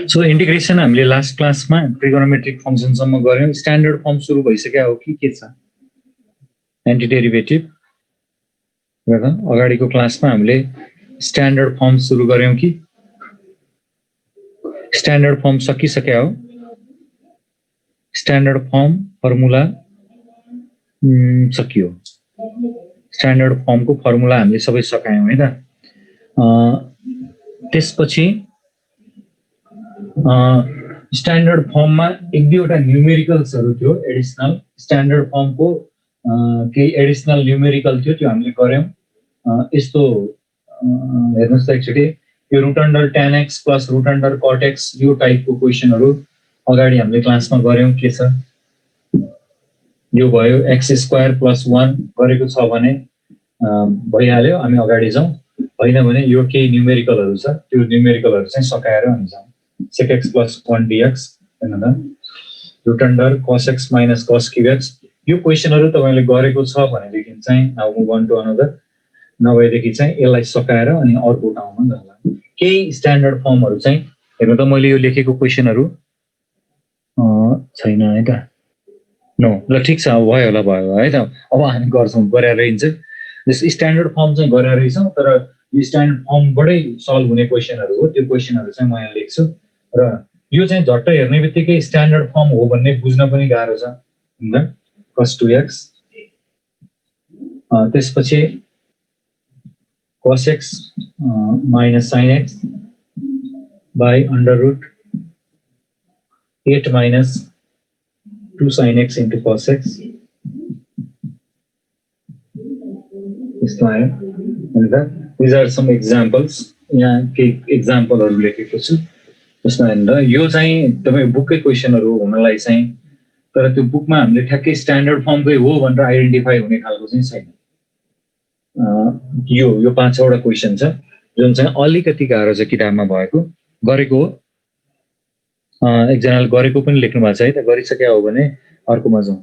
So integration हामीले last क्लासमा trigonometric फंक्शनसम्म गर्यौं। स्ट्यान्डर्ड फर्म सुरु भइसक्यो हो कि के छ? एन्टी डेरिभेटिभ गर्दा अगाडिको क्लासमा हामीले स्ट्यान्डर्ड फर्म सुरु गर्यौं कि स्ट्यान्डर्ड फर्म सकिसक्यो हो? स्ट्यान्डर्ड फर्म फर्मुला सकियो। स्ट्यान्डर्ड फर्मको फर्मुला हामीले सबै सकायौं है त। त्यसपछि स्ट्यान्डर्ड फर्ममा एक दुईवटा न्युमेरिकल्सहरु थियो एडिसनल। स्ट्यान्डर्ड फर्मको केही एडिसनल न्युमेरिकल थियो, त्यो हामीले गर्यौं। यस्तो हेर्नुस् त एकचोटी, यो root under tan x plus root under cot x यो टाइपको क्वेशनहरु अगाडि हामीले क्लासमा गर्यौं। के छ यो भयो x² + 1 गरेको छ भने भइहाल्यो, हामी अगाडि जाउँ। हैन भने यो केही न्युमेरिकलहरु छ, त्यो न्युमेरिकलहरु चाहिँ सकाएर हामी जाउँ। sec x + 1 dx हैन त, root under cos x - cos cube x यो क्वेशनहरु तपाईले गरेको छ भनेदेखि चाहिँ now move on to another, नभएदेखि चाहिँ यसलाई सकाएर अनि अर्को ठाउँमा जाँला। केही स्ट्यान्डर्ड फर्महरु चाहिँ हेर्नु त, मैले यो लेखेको क्वेशनहरु छैन है त। नो, ल ठीक छ, भयो होला, भयो है त। अब हामी गर्छौं, गरेर हिँड्छ। जस स्ट्यान्डर्ड फर्म चाहिँ गरेर हिँड्छौं, तर यो स्ट्यान्डर्ड फर्मबाटै सल्भ हुने क्वेशनहरु हो। त्यो क्वेशनहरु चाहिँ म यहाँ लेख्छु र यो चाहिँ झट्ट हेर्नेबित्तिकै स्ट्यान्डर्ड फर्म हो भन्ने बुझ्न पनि गाह्रो छ हैन। cos 2x त्यसपछि cos x minus sin x by under root 8 minus 2 sin x into cos x. These are some examples. यहाँ केही एक्जाम्पलहरु लेखेको छु। त्यसमा हेर्दा यो चाहिँ तपाई बुककै क्वेशनहरु हुनलाई चाहिँ, तर त्यो बुकमा हामीले ठ्याक्कै स्ट्यान्डर्ड फर्मकै हो भनेर आइडेन्टिफाई हुने खालको चाहिँ छैन। यो 5 वटा क्वेशन छ जुन चाहिँ अलिकति गाह्रो छ किताबमा भएको। गरेको हो, एकजनाले गरेको पनि लेख्नु भएको छ है त। गरिसक्या हो भने अर्कोमा जाउँ।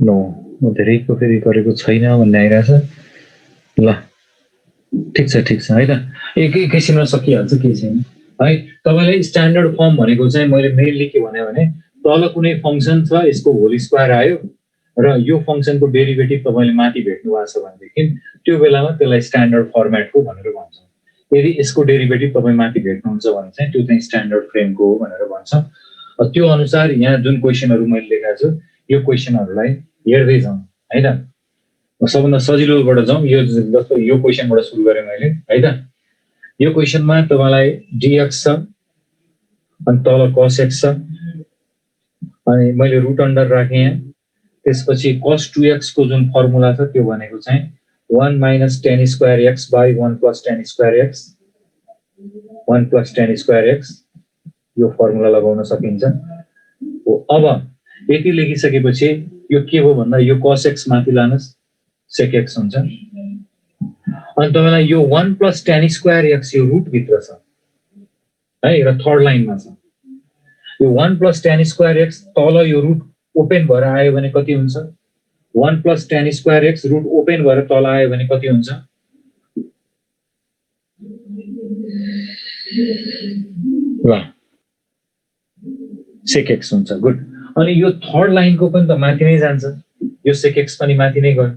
नो, म धेरैको फेरि गरेको छैन भन्ने आइरहेछ। ल ठीक छ है त, एकैछिनमा सकिहाल्छ, केही छैन है। तपाईले स्ट्यान्डर्ड फर्म भनेको चाहिँ मैले मेनली के भने तल कुनै फंक्सन छ, यसको होल स्क्वायर आयो र यो फंक्सनको डेरिभेटिभ तपाईले माथि भेट्नु भएको छ भनेदेखि त्यो बेलामा त्यसलाई स्ट्यान्डर्ड फर्मेटको भनेर भन्छौं। यदि यसको डेरिभेटिभ तपाई माथि भेट्नुहुन्छ भने चाहिँ त्यो चाहिँ स्ट्यान्डर्ड फ्रेमको हो भनेर भन्छौं। त्यो अनुसार यहाँ जुन क्वेशनहरु मैले लेखेको छु, यो क्वेशनहरुलाई हेर्दै जाउँ है त। सबभन्दा सजिलोबाट जाउँ। यो जस्तो यो क्वेशनबाट सुरु गरे मैले है त। यो क्वेशनमा तपाईलाई dx छ अनि तल cos x छ अनि मैले रुट अन्डर राखे यहाँ। त्यसपछि cos 2x को जुन फर्मुला छ त्यो भनेको चाहिँ 1 - tan square x by 1 + tan square x, 1 + tan square x यो फर्मुला लगाउन सकिन्छ। अब यति लेखिसकेपछि यो के हो भन्दा यो cos x माथि लानुस्, sec x हुन्छ। अनि तपाईलाई यो 1 + tan square x यो रुट भित्र छ है र थर्ड लाइनमा छ। यो 1 + tan square x तल यो रुट ओपन भएर आयो भने कति हुन्छ? 1 + tan square x root open भएर तल आयो भने कति हुन्छ? ल sec x हुन्छ। गुड। अनि यो थर्ड लाइनको पनि त माथि नै जान्छ, यो sec x पनि माथि नै गयो।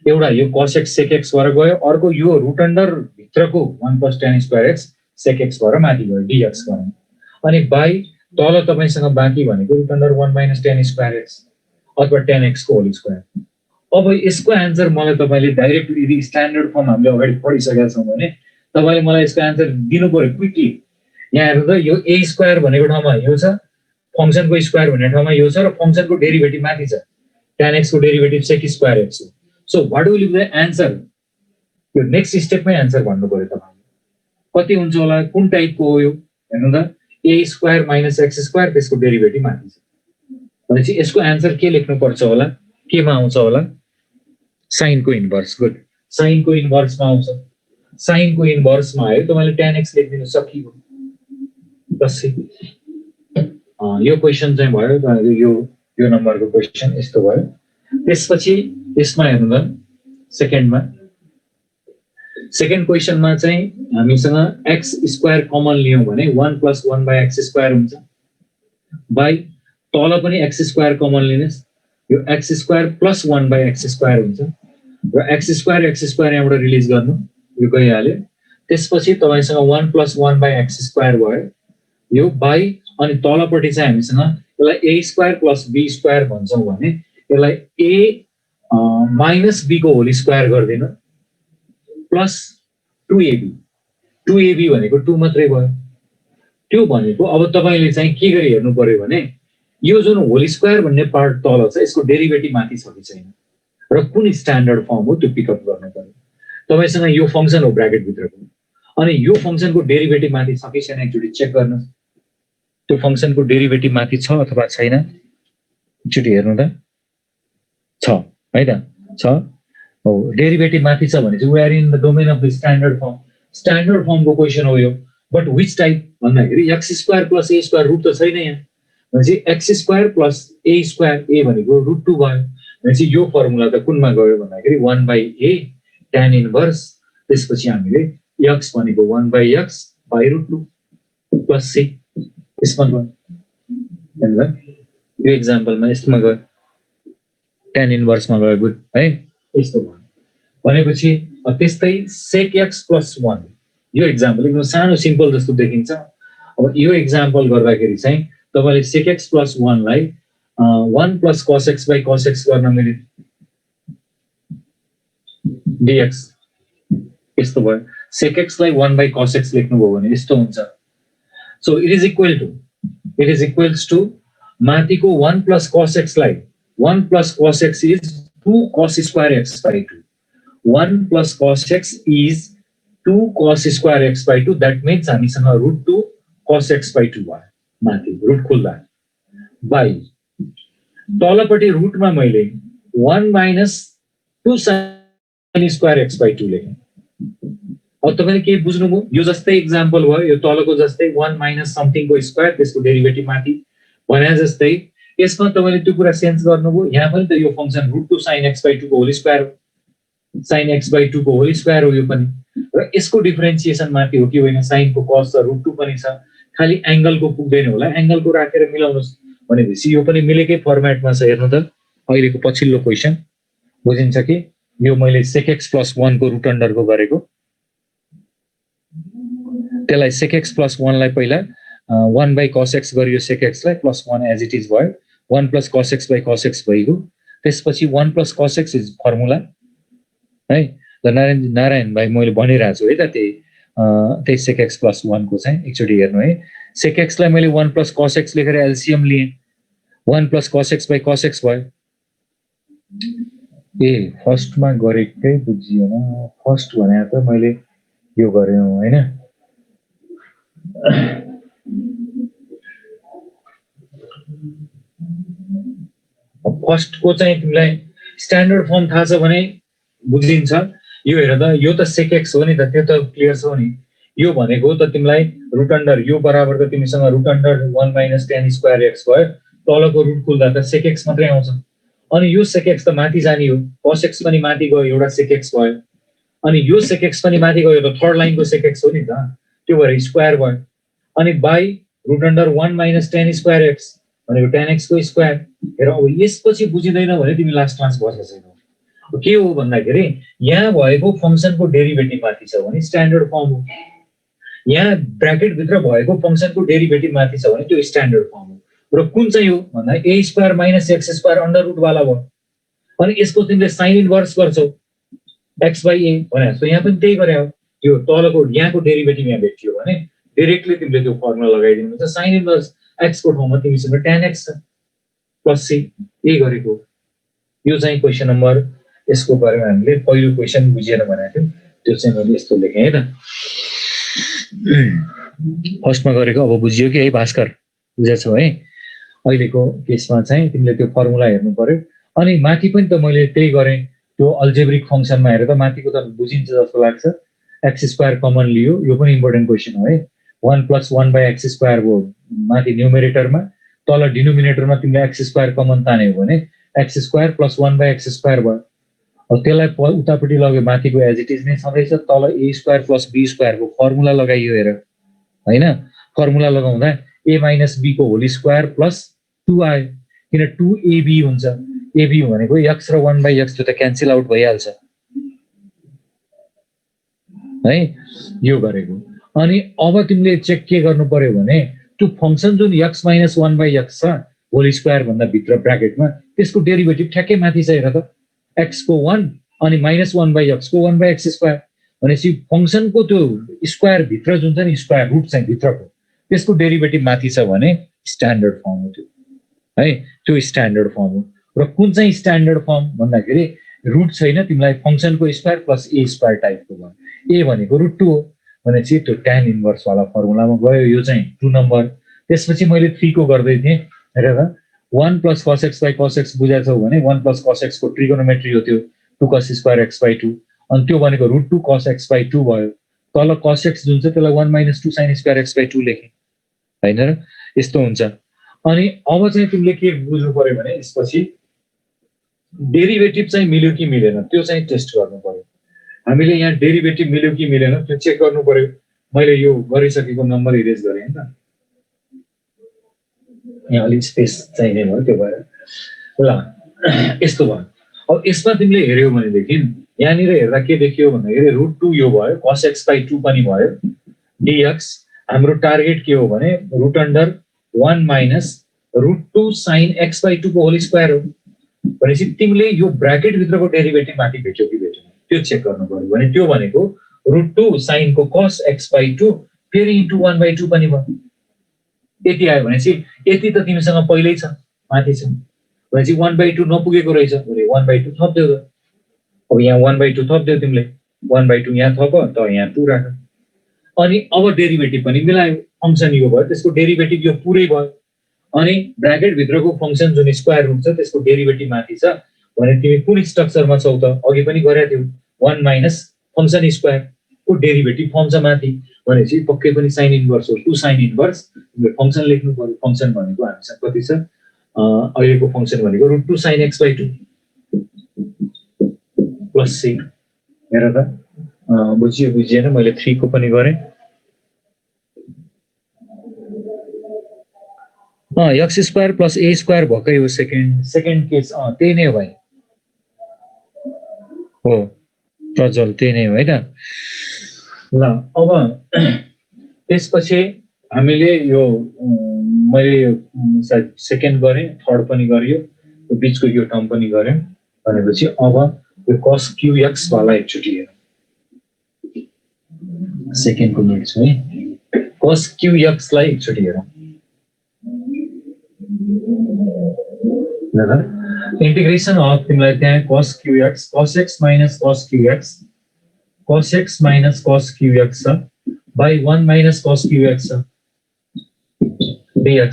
एउटा यो cos x sec x भएर गयो, अर्को यो रुट अन्डर भित्रको 1 + tan square x sec x भएर माथि गयो, dx गयो। अनि बाइ तल तपाईसँग बाँकी भनेको root under 1 - tan square x अथवा tan x को होल स्क्वायर। अब यसको आन्सर मलाई तपाईले डाइरेक्ट यदि स्ट्यान्डर्ड फर्म हामीले अगाडि पढिसकेका छौं भने तपाईले मलाई यसको आन्सर दिनु पर्यो क्विकली। यहाँ हेर्नु त, यो a² भनेको ठाउँमा यो छ, फंक्सनको स्क्वायर भन्ने ठाउँमा यो छ र फंक्सनको डेरिभेटिभ माथि छ। tan x को डेरिभेटिभ sec² x हो। So what will be the answer? यो नेक्स्ट स्टेपमै आन्सर भन्नु पर्यो तपाईले। कति हुन्छ होला, कुन टाइपको हो यो? हेर्नु त, a² - x² त्यसको डेरिभेटिभ माथि छ भनेपछि यसको आन्सर के लेख्नु पर्छ होला? केमा आउँछ होला? साइनको इन्भर्स। गुड, साइनको इन्भर्समा आउँछ। साइनको इन्भर्समा आयो तपाईले tan x लेख्दिनु सकियो। बस यो क्वेशन चाहिँ भयो। यो नम्बरको क्वेशन यस्तो भयो। त्यसपछि यसमा हेर्नु त सेकेन्डमा सेकेन्ड क्वेसनमा चाहिँ हामीसँग एक्स स्क्वायर कमन लियौँ भने 1 + 1/x² हुन्छ बाई तल पनि एक्स स्क्वायर कमन लिनुहोस् यो x² + 1/x² हुन्छ र x² यहाँबाट रिलिज गर्नु यो गइहाल्यो त्यसपछि तपाईसँग 1 + 1/x² भयो यो बाई अनि तलपट्टि चाहिँ हामीसँग यसलाई a² + b² भन्छौँ भने यसलाई a - b को होल स्क्वायर गरिदिनु प्लस 2ab भनेको 2 मात्रै भयो त्यो भनेको अब तपाईले चाहिँ के गरी हेर्नु पर्यो भने यो जुन होल स्क्वायर भन्ने पार्ट तल छ यसको डेरिभेटिभ माथि छ कि छैन र कुन स्ट्यान्डर्ड फर्म हो त्यो पिकअप गर्नु पर्यो तपाईसँग यो फंक्सन हो ब्र्याकेट भित्रको अनि यो फंक्सनको डेरिभेटिभ माथि छ कि छैन एकचोटी चेक गर्नु त्यो फंक्सनको डेरिभेटिभ माथि छ अथवा छैन एकचोटी हेर्नु त छ है त छ हो डेरिभेटिभ माथि छ भने चाहिँ we are in the domain of the standard फर्मको क्वेसन हो यो बट विच टाइप भन्दाखेरि x² + a² रुट त छैन यहाँ भनेपछि x² + a² a भनेको √2 भयो भनेपछि यो फर्मुला त कुनमा गयो भन्दाखेरि 1/a tan इन्भर्स त्यसपछि हामीले x भनेको 1/x /√2 + c यसमा गयो हैन यो एक्जाम्पलमा यसमा गयो tan इन्भर्समा गयो गुड है यस्तो भयो भनेपछि त्यस्तै sec x + 1 यो एक्जाम्पल एकदम सानो सिम्पल जस्तो देखिन्छ अब यो एक्जाम्पल गर्दाखेरि चाहिँ तपाईले sec x + 1 लाई 1 + cos x/cos x गर्न मिल्यो dx यस्तो भयो sec x लाई 1/cos x लेख्नु भयो भने यस्तो हुन्छ so it is equals to माथिको 1 + cos x लाई 1 + cos x is 2 cos² x/2 1 + cos x is 2 cos² x/2 that means हामीसँग √2 cos x/2 भयो माथि रुट खुल्दा बाई तलपट्टि रुटमा मैले 1 - 2 sin² x/2 लेखेँ अब तपाईले के बुझ्नुभयो यो जस्तै एक्जाम्पल भयो यो तलको जस्तै 1 - समथिङको स्क्वायर त्यसको डेरिभेटिभ माथि भने जस्तै यसमा तपाईले त्यो कुरा सेन्स गर्नुभयो यहाँ पनि त यो फंक्सन √2 sin x/2 को होल स्क्वायर हो sin x/2 को होल स्क्वायर हो यो पनि र यसको डिफरेन्सिएसन माथि हो कि होइन साइनको कस छ √2 पनि छ खाली एंगलको पुग्दैन होला एंगलको राखेर मिलाउनुस् भनेपछि यो पनि मिलेकै फर्मेटमा छ हेर्नु त अहिलेको पछिल्लो क्वेशन बुझिन्छ कि यो मैले sec x + 1 को रुट अन्डरको गरेको त्यसलाई sec x + 1 लाई पहिला 1/cos x गरियो sec x लाई +1 एज इट इज भयो 1 + cos x/cos x भइगयो त्यसपछि 1 + cos x इज फर्मुला है ल नारायण भाइ मैले भनिरहेको छु है त त्यही sec x + 1 को चाहिँ एकचोटी हेर्नु है sec x लाई मैले 1 + cos x लेखेर एलसीएम लिए 1 + cos x/cos x भयो ए फर्स्टमा गरेकै बुझिएन फर्स्ट भने त मैले यो गरे हैन फर्स्ट को चाहिँ तिमीलाई स्ट्यान्डर्ड फर्म थाहा छ भने बुझिन्छ यो हेर त यो त sec x हो नि त त्यो त क्लियर छ नि यो भनेको त तिमीलाई रुट अन्डर यो बराबर त तिमीसँग रुट अन्डर 1 - tan² x भयो तलको रुट खुल्दा त sec x मात्रै आउँछ अनि यो sec x त माथि जाने हो cos x पनि माथि गयो एउटा sec x भयो अनि यो sec x पनि माथि गयो त थर्ड लाइनको sec x हो नि त त्यो भएर स्क्वायर भयो अनि by root under 1 - tan² x भनेको tan x को स्क्वायर हेर अब यसपछि बुझिदैन भने तिमी लास्ट क्लास बसेको छैनौ के हो भन्दाखेरि यहाँ भएको फंक्सनको डेरिभेटिभ माथि छ भने स्ट्यान्डर्ड फर्म हो यहाँ ब्र्याकेट भित्र भएको फंक्सनको डेरिभेटिभ माथि छ भने त्यो स्ट्यान्डर्ड फर्म हो र कुन चाहिँ हो भन्दा a² - x² अन्डर रुट वाला भयो अनि यसको तिमीले साइन इन्भर्स गर्छौ x/a भने जस्तो यहाँ पनि त्यही गरे हो यो तलको यहाँको डेरिभेटिभ यहाँ भेटियो भने डाइरेक्टली तिमीले त्यो फर्मुला लगाइदिनु हुन्छ साइन इन्भर्स x को ठाउँमा तिमीसँग tan x छ प्लस c यही गरेको यो चाहिँ क्वेशन नम्बर यसको बारेमा हामीले पहिलो क्वेशन बुझेर भनेको त्यो चाहिँ मैले यस्तो लेखेँ है त फर्स्टमा गरेको अब बुझियो कि है भास्कर बुझेछौ है अहिलेको केसमा चाहिँ तिमीले त्यो फर्मुला हेर्नु पर्यो अनि माथि पनि त मैले त्यही गरेँ त्यो अल्जेब्रिक फंक्सनमा हेरेर त माथिको त बुझिन्छ जस्तो लाग्छ x² कमन लियो यो पनि इम्पोर्टेन्ट क्वेशन हो है 1 + 1/x² हो माथि न्युमेरेटरमा तल डिनोमिनेटरमा तिमीले x² कमन तान्यौ भने x square plus 1/x square भयो। अब त्यसलाई उतापट्टि लग्यो माथिको एज इट इज नै छँदैछ, तल a स्क्वायर प्लस b स्क्वायरको फर्मुला लगाइयो हेर हैन। फर्मुला लगाउँदा a माइनस b को होल स्क्वायर प्लस 2 आयो, किन 2ab हुन्छ। ab भनेको x र 1/x त्यो त क्यान्सल आउट भइहाल्छ है, यो गरेको। अनि अब तिमीले चेक के गर्नु पर्यो भने त्यो फंक्सन जुन x माइनस 1/x छ होल स्क्वायर भन्दा भित्र ब्र्याकेटमा, त्यसको डेरिभेटिभ ठ्याक्कै माथि छ हेर त, x को 1 अनि माइनस 1/x को 1/x स्क्वायर भनेपछि फंक्सनको त्यो स्क्वायर भित्र जुन छ नि स्क्वायर रुट चाहिँ भित्रको, त्यसको डेरिभेटिभ माथि छ भने स्ट्यान्डर्ड फर्म हो त्यो है, त्यो स्ट्यान्डर्ड फर्म हो। र कुन चाहिँ स्ट्यान्डर्ड फर्म भन्दाखेरि रुट छैन, तिमीलाई फंक्सनको स्क्वायर प्लस a स्क्वायर टाइपको भयो, a भनेको रुट 2 हो भनेपछि त्यो tan इन्भर्स वाला फर्मुलामा गयो, यो चाहिँ 2 नम्बर। त्यसपछि मैले 3 को गर्दै थिएँ हेर त, 1 plus cos x by cos x बुझाछौ भने 1 प्लस cos x को ट्रिगोनोमेट्री हो त्यो 2 cos स्क्वायर x by 2, अनि त्यो भनेको रुट 2 cos x by 2 भयो। तल cos x जुन छ त्यसलाई 1 minus 2 sin square x by 2 लेखेँ हैन र, यस्तो हुन्छ। अनि अब चाहिँ तिमीले के बुझ्नु पर्यो भने यसपछि डेरिभेटिभ चाहिँ मिल्यो कि मिलेन त्यो चाहिँ टेस्ट गर्नु पर्यो। हामीले यहाँ डेरिभेटिभ मिल्यो कि मिलेन त्यो चेक गर्नु पर्यो। मैले यो गरिसकेको नम्बर इरेज गरेँ हैन, यहाँ अलि स्पेस चाहिने भयो त्यो भएर ल यस्तो भयो। अब यसमा तिमीले हेर्यौ भनेदेखि यहाँनिर हेर्दा के देखियो भन्दाखेरि रुट 2 यो भयो, cos x by 2 पनि भयो, dx हाम्रो टार्गेट के हो भने root under 1 minus root 2 sin x by 2 को होल स्क्वायर हो भनेपछि तिमीले यो ब्र्याकेट भित्रको डेरिभेटिभ माथि भेट्यो कि भेटेन त्यो चेक गर्नु पर्यो। भने त्यो भनेको रुट 2 sin को cos x by 2 फेरि इन्टु 1/2 पनि भयो, यति आयो भनेपछि यति त तिमीसँग पहिल्यै छ माथि छ भनेपछि 1/2 नपुगेको रहेछ भने 1/2 थप्दियौ। अब यहाँ 1/2 थप्दियौ तिमीले, 1/2 यहाँ थप त यहाँ 2 राख। अनि अब डेरिभेटिभ पनि मिलायो, फंक्सन यो भयो त्यसको डेरिभेटिभ यो पुरै भयो। अनि ब्र्याकेट भित्रको फंक्सन जुन स्क्वायर रुट छ त्यसको डेरिभेटिभ माथि छ भने तिमी कुन स्ट्रक्चरमा छौ त, अघि पनि गरेका थियौ 1 माइनस फंक्सन स्क्वायर को डेरिभेटिभ फर्म छ माथि भनेपछि पक्कै पनि साइन इन्भर्स हो, 2 साइन इन्भर्स। तिमीले फंक्सन लेख्नु पर्यो, फंक्सन भनेको हामीसँग कति छ अहिलेको फंक्सन भनेको root 2 sin x by 2 plus c। हेर त बुझियो बुझिएन, मैले 3 को पनि गरेँ। X square plus a square भएकै हो सेकेन्ड केस, त्यही नै हो भाइ हो प्रज्वल, त्यही नै हो है त। ल अब त्यसपछि हामीले यो मैले सायद सेकेन्ड गरेँ, थर्ड पनि गरियो, यो बिचको यो टर्म पनि गरेँ भनेपछि अब यो cos qx वाला एकचोटि हेरौँ। सेकेन्डको मिल्छ है, cos qx लाई एकचोटि हेरौँ। इंटीग्रेशन ऑफ तिमीलाई त्यहाँ cos qx cos x minus cos qx cos x minus cos qx by 1 minus cos qx dx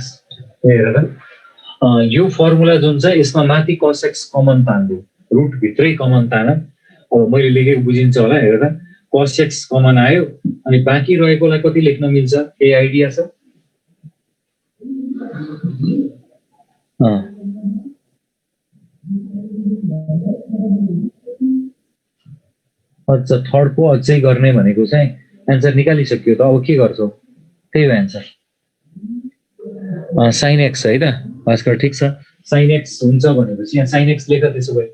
हेर त यो फर्मुला जुन छ यसमा माथि cos x कमन तान्दियो, रुट भित्रै कमन तान। अब मैले लेखेको बुझिन्छ होला, हेर त cos x कमन आयो अनि बाँकी रहेकोलाई कति लेख्न मिल्छ के आइडिया छ? अच्छा थर्ड को अझै गर्ने भनेको चाहिँ एन्सर निकालिसक्यो त, अब के गर्छौ? त्यही हो एन्सर sin x है त भास्कर, ठिक छ। sin x हुन्छ भनेपछि यहाँ sin x लेख, त्यसो भए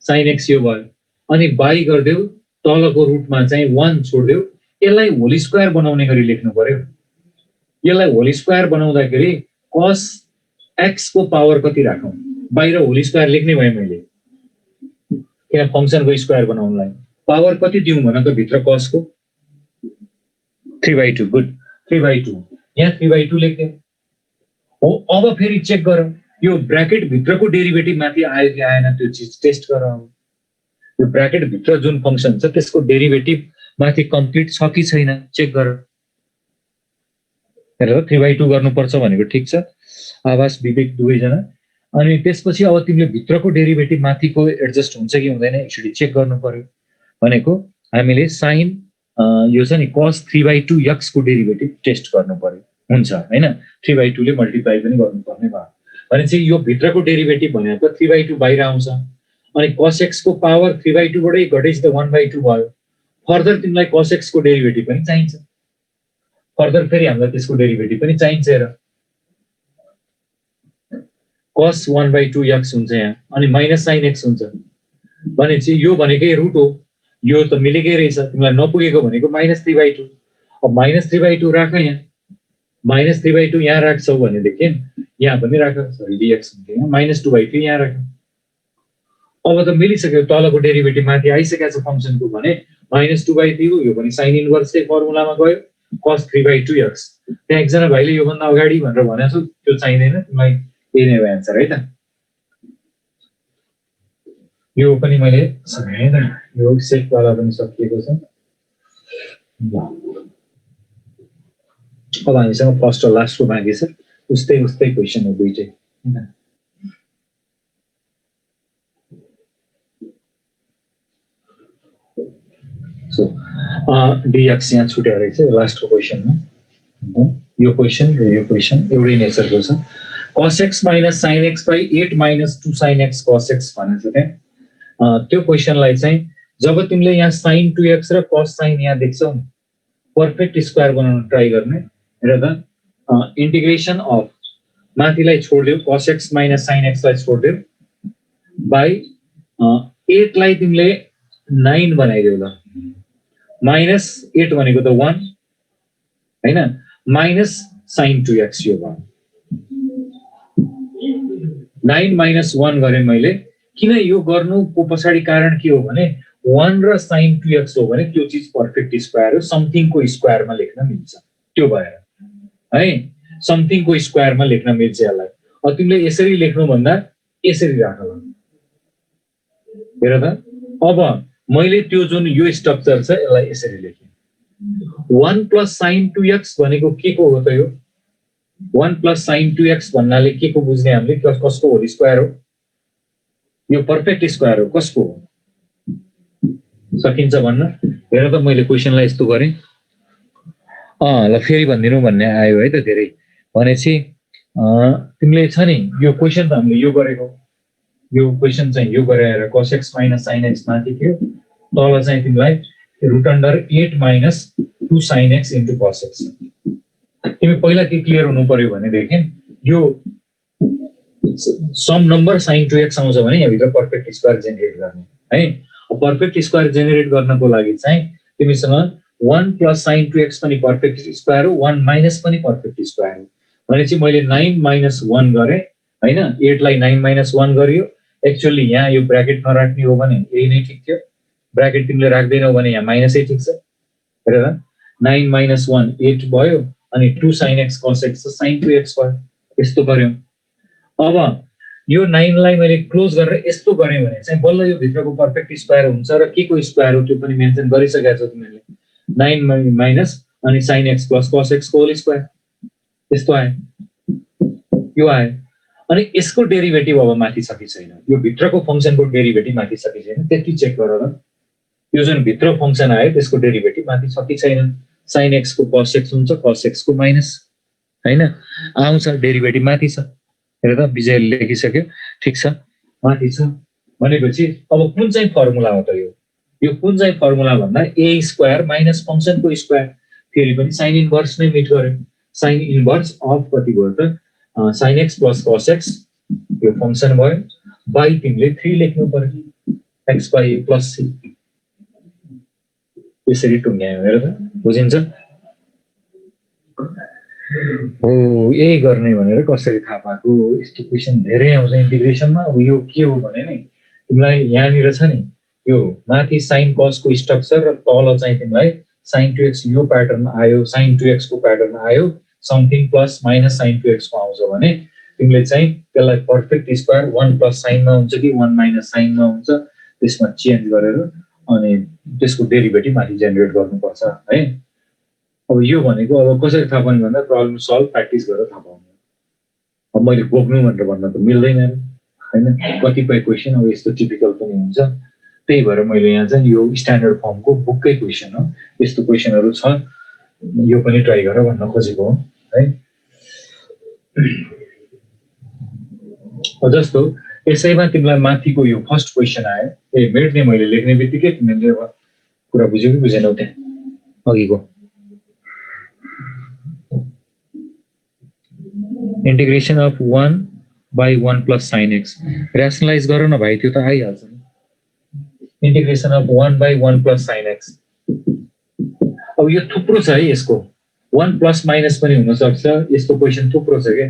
sin x यो भयो अनि बाई गर्देऊ, तलको रुटमा चाहिँ 1 छोड्देऊ, यसलाई होल स्क्वायर बनाउने गरी लेख्नु पर्यो। यसलाई होल स्क्वायर बनाउँदाखेरि cos x को पावर कति राखौं, बाहिर होल स्क्वायर लेख्ने भए मैले, किन फंक्सनको स्क्वायर बनाउनलाई पावर कति दिउँ भन त भित्र cos को 3/2। गुड, 3/2 यहाँ 3/2 लेख्ने हो। अब फेरि चेक गर यो ब्र्याकेट भित्रको डेरिभेटिभ माथि आयो कि आएन त्यो चीज टेस्ट गर। यो ब्र्याकेट भित्र जुन फंक्सन छ त्यसको डेरिभेटिभ माथि कम्प्लिट छ कि छैन चेक गर। हेर 3/2 गर्नुपर्छ भनेको ठिक छ, आवाज विवेक दुवैजना। अनि त्यसपछि अब तिमीले भित्रको डेरिभेटिभ माथिको एडजस्ट हुन्छ कि हुँदैन एकचोटि चेक गर्नु पर्यो। भनेको हामीले साइन यो छ नि cos 3/2 x को डेरिभेटिभ टेस्ट गर्नु पर्यो, हुन्छ हैन? 3/2 ले मल्टिप्लाई पनि गर्नुपर्ने भयो। भनेपछि यो भित्रको डेरिभेटिभ भनेको 3/2 बाहिर आउँछ अनि cos x को पावर 3/2 बाटै घटेपछि त 1/2 भयो फर्दर तिमीलाई cos x को डेरिभेटिभ पनि चाहिन्छ फर्दर फेरि हामीलाई त्यसको डेरिभेटिभ पनि चाहिन्छ र cos 1/2 x हुन्छ यहाँ अनि माइनस sin x हुन्छ भनेपछि यो भनेकै रुट हो यो त मिलेकै रहेछ तिमीलाई नपुगेको भनेको -3/2 अब -3/2 राख यहाँ -3/2 यहाँ राख्छौ भनेदेखि यहाँ पनि राख सरी dx हुन्छ यहाँ -2/2 यहाँ राख अब त मिलिसक्यो तलको डेरिभेटिभ माथि आइसकेको छ फंक्सनको भने -2/3 यो पनि sin इन्भर्सकै फर्मुलामा गयो cos 3/2x त्यहाँ एकजना भाइले यो भन्दा अगाडि भनेर भनेछ त्यो चाहिदैन तिमीलाई यही नै हो आन्सर है त यो पनि मैले सके हैन यो सेट वाला पनि सकिएको छ ल अब हामीसँग फर्स्ट र लास्टको बाँकी छ उस्तै क्वेशन हो दुईटै हैन सो dx यहाँ छुट्यो रहेछ लास्टको क्वेशनमा यो क्वेशन र यो क्वेशन एउटै नेचरको छ cos x - sin x / 8 - 2 sin x cos x भनेको छ त्यो क्वेशनलाई चाहिँ जब तिमीले यहाँ sin 2x र cos sin यहाँ देख्छौ नि पर्फेक्ट स्क्वायर बनाउन ट्राई गर्ने हेर त integration of माथिलाई छोड्दियौ cos x - sin x लाई छोड्दियौ बाइ 8 लाई तिमीले 9 बनाइदियौ ल -8 भनेको त 1 हैन माइनस sin 2x यो भयो 9 - 1 गरे मैले किन यो गर्नुको पछाडी कारण के हो भने 1 र sin 2x हो भने त्यो चीज पर्फेक्ट स्क्वायर हो समथिङको स्क्वायरमा लेख्न मिल्छ त्यो भएर है समथिङको स्क्वायरमा लेख्न मिल्छ यसलाई अब तिमीले यसरी लेख्नु भन्दा यसरी राख ल हेर त अब मैले त्यो जुन यो स्ट्रक्चर छ यसलाई यसरी लेखे 1 + sin 2x भनेको के को हो त यो 1 + sin 2x भन्नाले के को बुझ्ने हामीले कसको होल स्क्वायर हो यो पर्फेक्ट स्क्वायर हो कसको हो सकिन्छ भन्न हेर त मैले क्वेशनलाई यस्तो गरे ल फेरि भन्दिनु भन्ने आयो है त धेरै भनेपछि तिमीले छ नि यो क्वेशन त हामीले यो गरेको यो क्वेशन चाहिँ यो गरेर cos x - sin x माथि थियो तल चाहिँ तिमीलाई √8 - 2 sin x * cos x तिमी पहिला के क्लियर हुनु पर्यो भनेदेखि यो सम नम्बर sin 2x आउँछ भने यहाँ भित्र पर्फेक्ट स्क्वायर जेनेरेट गर्ने है पर्फेक्ट स्क्वायर जेनेरेट गर्नको लागि चाहिँ तिमीसँग 1 + sin 2x पनि पर्फेक्ट स्क्वायर हो 1 - पनि पर्फेक्ट स्क्वायर हो भनेपछि मैले 9 - 1 गरे हैन 8 लाई 9 - 1 गरियो एक्चुअली यहाँ यो ब्र्याकेट नराख्ने हो भने यही नै ठीक थियो ब्र्याकेट तिमीले राख्दैनौ भने यहाँ माइनसै ठीक छ हेर 9 - 1 8 भयो अनि 2 sin x cos x sin 2x भयो यस्तो गर्यौ अब यो 9 लाई मैले क्लोज गरेर यस्तो गरे भने चाहिँ बल्ल यो भित्रको पर्फेक्ट स्क्वायर हुन्छ र के को स्क्वायर हो त्यो पनि मेन्सन गरिसकेका छौ तिमीले 9 माइनस अनि sin x + cos x को होल स्क्वायर यस्तो आयो यो आयो अनि यसको डेरिभेटिभ अब माथि छ कि छैन यो भित्रको फंक्सनको डेरिभेटिभ माथि छ कि छैन त्यति चेक गर ल यो जुन भित्र फंक्सन आयो त्यसको डेरिभेटिभ माथि छ कि छैन sin x को cos x हुन्छ cos x को माइनस हैन आउँछ डेरिभेटिभ माथि छ हेर त विजयले लेखिसक्यो ठीक छ माथि छ भनेपछि अब कुन चाहिँ फर्मुला हो त यो कुन चाहिँ फर्मुला भन्दा a² माइनस फंक्सनको स्क्वायर फेरि पनि sin इन्भर्स नै मिट गर्यो sin इन्भर्स अफ कति भयो त sin x + cos x यो फंक्सन भयो बाइ तिमीले 3 लेख्नु पर्यो x / a + c यसरी टुङ्ग्यायो हेर त बुझिन्छ हो यही गर्ने भनेर कसरी थाहा पाएको यस्तो क्वेशन धेरै आउँछ इन्टिग्रेसनमा अब यो के हो भने नि तिमीलाई यहाँनिर छ नि यो माथि sin cos को स्ट्रक्चर र तल चाहिँ तिमीलाई sin 2x यो प्याटर्न आयो sin 2x को प्याटर्न आयो something plus minus sin 2x को आउँछ भने तिमीले चाहिँ त्यसलाई पर्फेक्ट स्क्वायर 1 + sin मा हुन्छ कि 1 - sin मा हुन्छ त्यसमा चेन्ज गरेर अनि त्यसको डेरिभेटिभ माथि जेनेरेट गर्नुपर्छ है अब यो भनेको अब कसरी थाहा पाउने भन्दा प्रब्लम सल्भ प्र्याक्टिस गरेर थाहा पाउने अब मैले बोक्नु भनेर भन्न त मिल्दैन हैन कतिपय क्वेशन अब यस्तो टिपिकल पनि हुन्छ त्यही भएर मैले यहाँ चाहिँ यो स्ट्यान्डर्ड फर्मको बुककै क्वेशन हो यस्तो क्वेशनहरु छ यो पनि ट्राई गरेर भन्न खोजेको हो है जस्तो यसैमा तिमीलाई माथिको यो फर्स्ट क्वेसन आयो मेट्ने मैले लेख्ने बित्तिकै तिमीले कुरा बुझ्यौ कि बुझेनौ त्यहाँ अघिको integration of 1 by 1 plus sin x rationalize गरौ न भाइ त्यो त आइहाल्छ नि integration of 1 by 1 plus sin x अब यो थुप्रो छ है यसको 1 प्लस माइनस पनि हुन सक्छ यसको क्वेशन थुप्रो छ के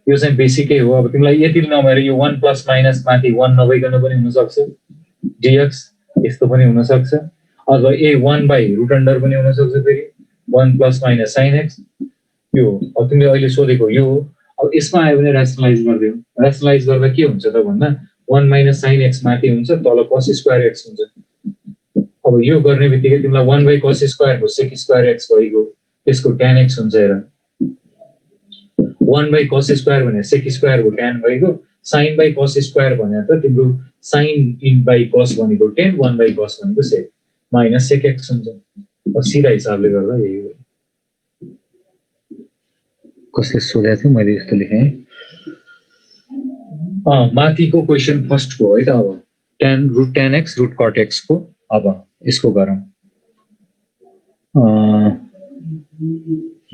यो चाहिँ बेसिकै हो अब तिमीलाई यति नभएर यो 1 प्लस माइनस माथि 1 नभइकन पनि हुन सक्छ dx यस्तो पनि हुन सक्छ अथवा a 1 by रूट अन्डर पनि हुन सक्छ फेरि 1 प्लस माइनस sin x यो अब तिमीले अहिले सोधेको यो अब यसमा आयो भने र्यासनलाइज गर्दियौ र्यासनलाइज गर्दा के हुन्छ त भन्दा 1 माइनस sin x माथि हुन्छ तल cos स्क्वायर x हुन्छ अब यो गर्ने बित्तिकै तिमीलाई 1 by cos स्क्वायर को sec स्क्वायर x भइगयो त्यसको tan x हुन्छ हेर 1 by cos स्क्वायर भने sec स्क्वायर को tan भइगयो sin by cos स्क्वायर भने त तिम्रो sin in by cos भनेको tan 1 by cos भनेको sec माइनस sec x हुन्छ अब सिधा हिसाबले गर्दा यही हो कसले सोधेको थियो मैले यस्तो लेखेँ माथिको क्वेशन फर्स्ट को है त अब tan x root cot x को अब यसको गरौँ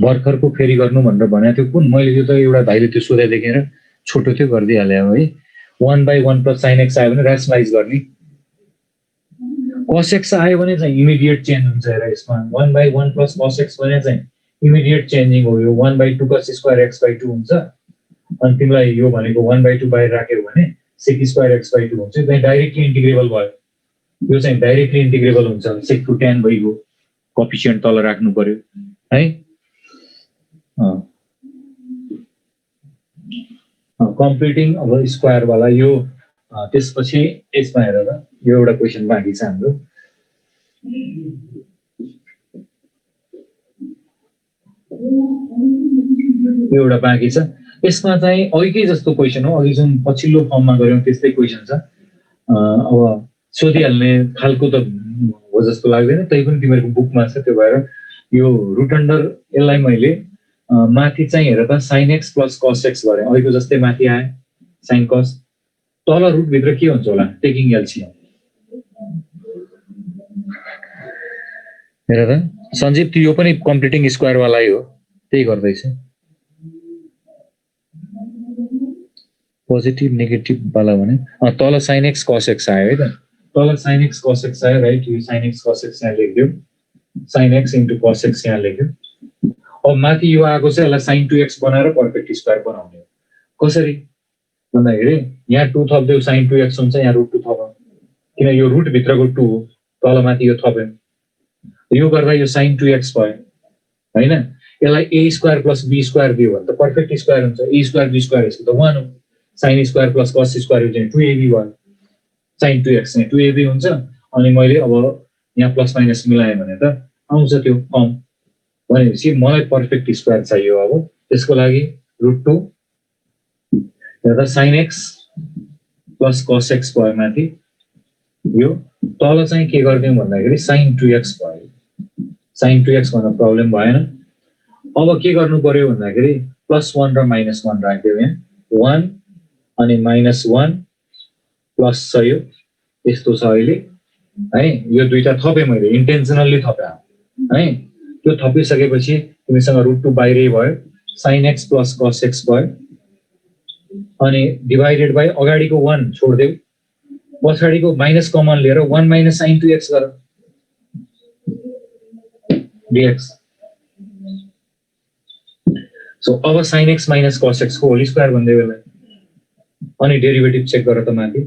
भर्खरको फेरि गर्नु भनेर भनेको थियो कुन मैले यो त एउटा भाइले त्यो सोधे देखेर छोटो थियो गरिदिहाले अब है 1 by 1 plus sin x आयो भने र्यासनलाइज गर्ने cos x आयो भने चाहिँ इमिडिएट चेन्ज हुन्छ हेर यसमा 1 by 1 plus cos x भने चाहिँ इमिडिएट चेन्जिङ हो यो 1 by 2 cos square x by 2 हुन्छ अनि तिमीलाई यो भनेको 1 by 2 बाहिर राख्यौ भने sec स्क्वायर x by 2 हुन्छ त्यही डाइरेक्टली इन्टिग्रेबल भयो यो चाहिँ डाइरेक्टली इन्टिग्रेबल हुन्छ sec to tan भइगयो कोएफिसिएन्ट तल राख्नु पर्यो है कम्प्लिटिङ अब स्क्वायर वाला यो त्यसपछि यसमा हेर त यो एउटा क्वेशन बाँकी छ हाम्रो यो एउटा बाँकी छ यसमा चाहिँ अघिकै जस्तो क्वेशन हो अघि जुन पछिल्लो फर्ममा गर्यौं त्यस्तै क्वेशन छ अब सोधिहाल्ने खालको त हो जस्तो लाग्दैन तै पनि तिमीहरूको बुकमा छ त्यो भएर यो रुट अन्डर यसलाई मैले माथि चाहिँ हेर त sin x plus cos x गरे अघिको जस्तै माथि आयो sin cos तल रुट भित्र के हुन्छ होला टेकिङ एलसीएम हेर त सञ्जीव यो पनि कम्प्लिटिङ स्क्वायर वाला हो त्यही गर्दैछ पोजिटिभ नेगेटिभ वाला भने तल sin x cos x आयो है त तल sin x cos x आयो राइट यो sin x cos x यहाँ लेख्दियौ sin x into cos x यहाँ लेख्यौ अब माथि यो आएको छ यसलाई sin 2x बनाएर पर्फेक्ट स्क्वायर बनाउने हो कसरी भन्दाखेरि यहाँ 2 थप्दियौ sin 2x हुन्छ यहाँ रुट 2 थपौं किन यो रुट भित्रको 2 हो तल माथि यो थप्यौ यो गर्दा यो sin 2x भयो हैन यसलाई a square plus b square दियो भने त पर्फेक्ट स्क्वायर हुन्छ a स्क्वायर b स्क्वायर यसको त 1 हो sin square plus cos square चाहिँ 2ab भयो sin 2x चाहिँ 2ab हुन्छ अनि मैले अब यहाँ प्लस माइनस मिलाएँ भने त आउँछ त्यो फर्म भनेपछि मलाई पर्फेक्ट स्क्वायर चाहियो अब त्यसको लागि रुट 2 हेर्दा sin x plus cos x भयो माथि यो तल चाहिँ के गर्दियौ भन्दाखेरि sin 2x भयो sin 2x भन्न प्रब्लम भएन अब के गर्नु पर्यो भन्दाखेरि प्लस 1 र माइनस 1 राख्दियौ यहाँ 1 अनि माइनस 1 प्लस छ यो यस्तो छ अहिले है यो दुईटा थपे मैले इन्टेन्सनली थपे है त्यो थपिसकेपछि तिमीसँग रुट 2 बाहिरै भयो sin x plus cos x भयो अनि डिवाइडेड बाइ अगाडिको 1 छोड्देऊ पछाडिको माइनस कमन लिएर 1 माइनस sin 2x गर dx सो अब sin x minus cos x को होल स्क्वायर भन्दै बेला अनि डेरिभेटिभ चेक गर त माथि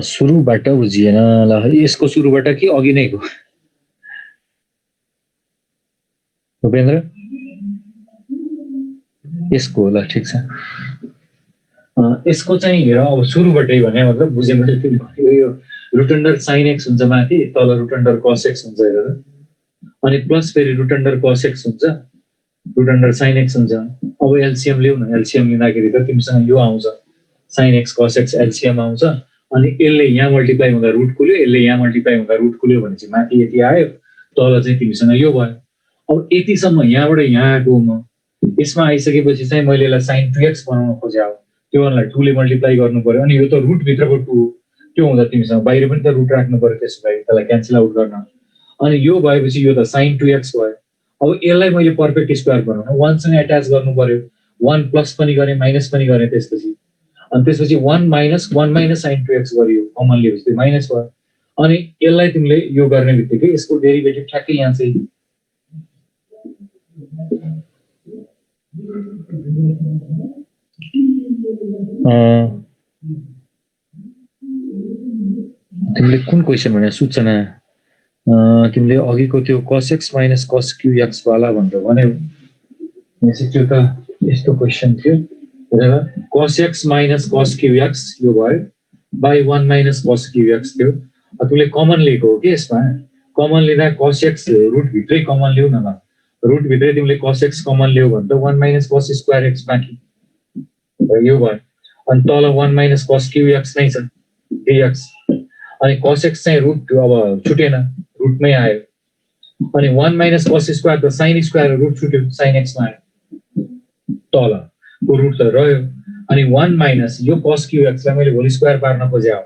सुरुबाट बुझिएन ल यसको सुरुबाट कि अघि नै हो भूपेन्द्र यसको ल ठीक छ यसको चाहिँ हेर अब सुरुबाटै भने मतलब बुझे मैले यो रुट अन्डर sin x हुन्छ माथि तल रुट अन्डर cos x हुन्छ हेर अनि प्लस फेरि रुट अन्डर cos x हुन्छ रुट अन्डर sin x हुन्छ अब एलसीएम ल्याउ न एलसीएम लिँदाखेरि त तिमीसँग यो आउँछ sin x cos x LCM आउँछ अनि यसले यहाँ मल्टिप्लाई हुँदा रुट खुल्यो, यसले यहाँ मल्टिप्लाई हुँदा रुट खुल्यो भने चाहिँ माथि यति आयो, तल चाहिँ तिमीसँग यो भयो। अब यतिसम्म यहाँबाट यहाँ आएको म यसमा आइसकेपछि चाहिँ मैले यसलाई sin 2x बनाउन खोजे हो, त्योलाई 2 ले मल्टिप्लाई गर्नु पर्यो, अनि यो त रुट भित्रको 2 त्यो हुँदा तिमीसँग बाहिर पनि त रुट राख्नु पर्यो, त्यसलाई त्यसलाई क्यान्सल आउट गर्न। अनि यो भएपछि यो त sin 2x भयो। अब यसलाई मैले पर्फेक्ट स्क्वायर बनाउन 1 सँग एट्याच गर्नु पर्यो, 1 प्लस पनि गरे माइनस पनि गरे, त्यसपछि अनि त्यसपछि 1 माइनस sin 2x गरियो, कमन लिएपछि त्यो माइनस भयो। अनि यसलाई तिमीले यो गर्ने बित्तिकै यसको डेरिभेटिभ ठ्याक्कै यहाँ चाहिँ तिमीले कुन क्वेसन भने सूचना तिमीले अघिको त्यो cos x minus cos qx वाला भनेर भन्यौ, त्यो त यस्तो क्वेसन थियो, cos x minus cos qx यो भयो बाई 1 minus cos qx थियो। तिमीले कमन लिएको हो कि यसमा, कमन लिँदा cos x रुट भित्रै कमन लिऊ न, रुट भित्रै तिमीले cos x कमन लियो भने त 1 minus cos square x बाँकी यो भयो। अनि तल 1 minus cos qx नै छ dx, अनि cos x चाहिँ रुट अब छुटेन, रुटमै आयो। अनि 1 minus cos square त sin square रुट छुट्यो, sin x मा आयो, तलको रुट त रह्यो। अनि 1 minus यो cos qx लाई मैले होल स्क्वायर पार्न खोजे हो,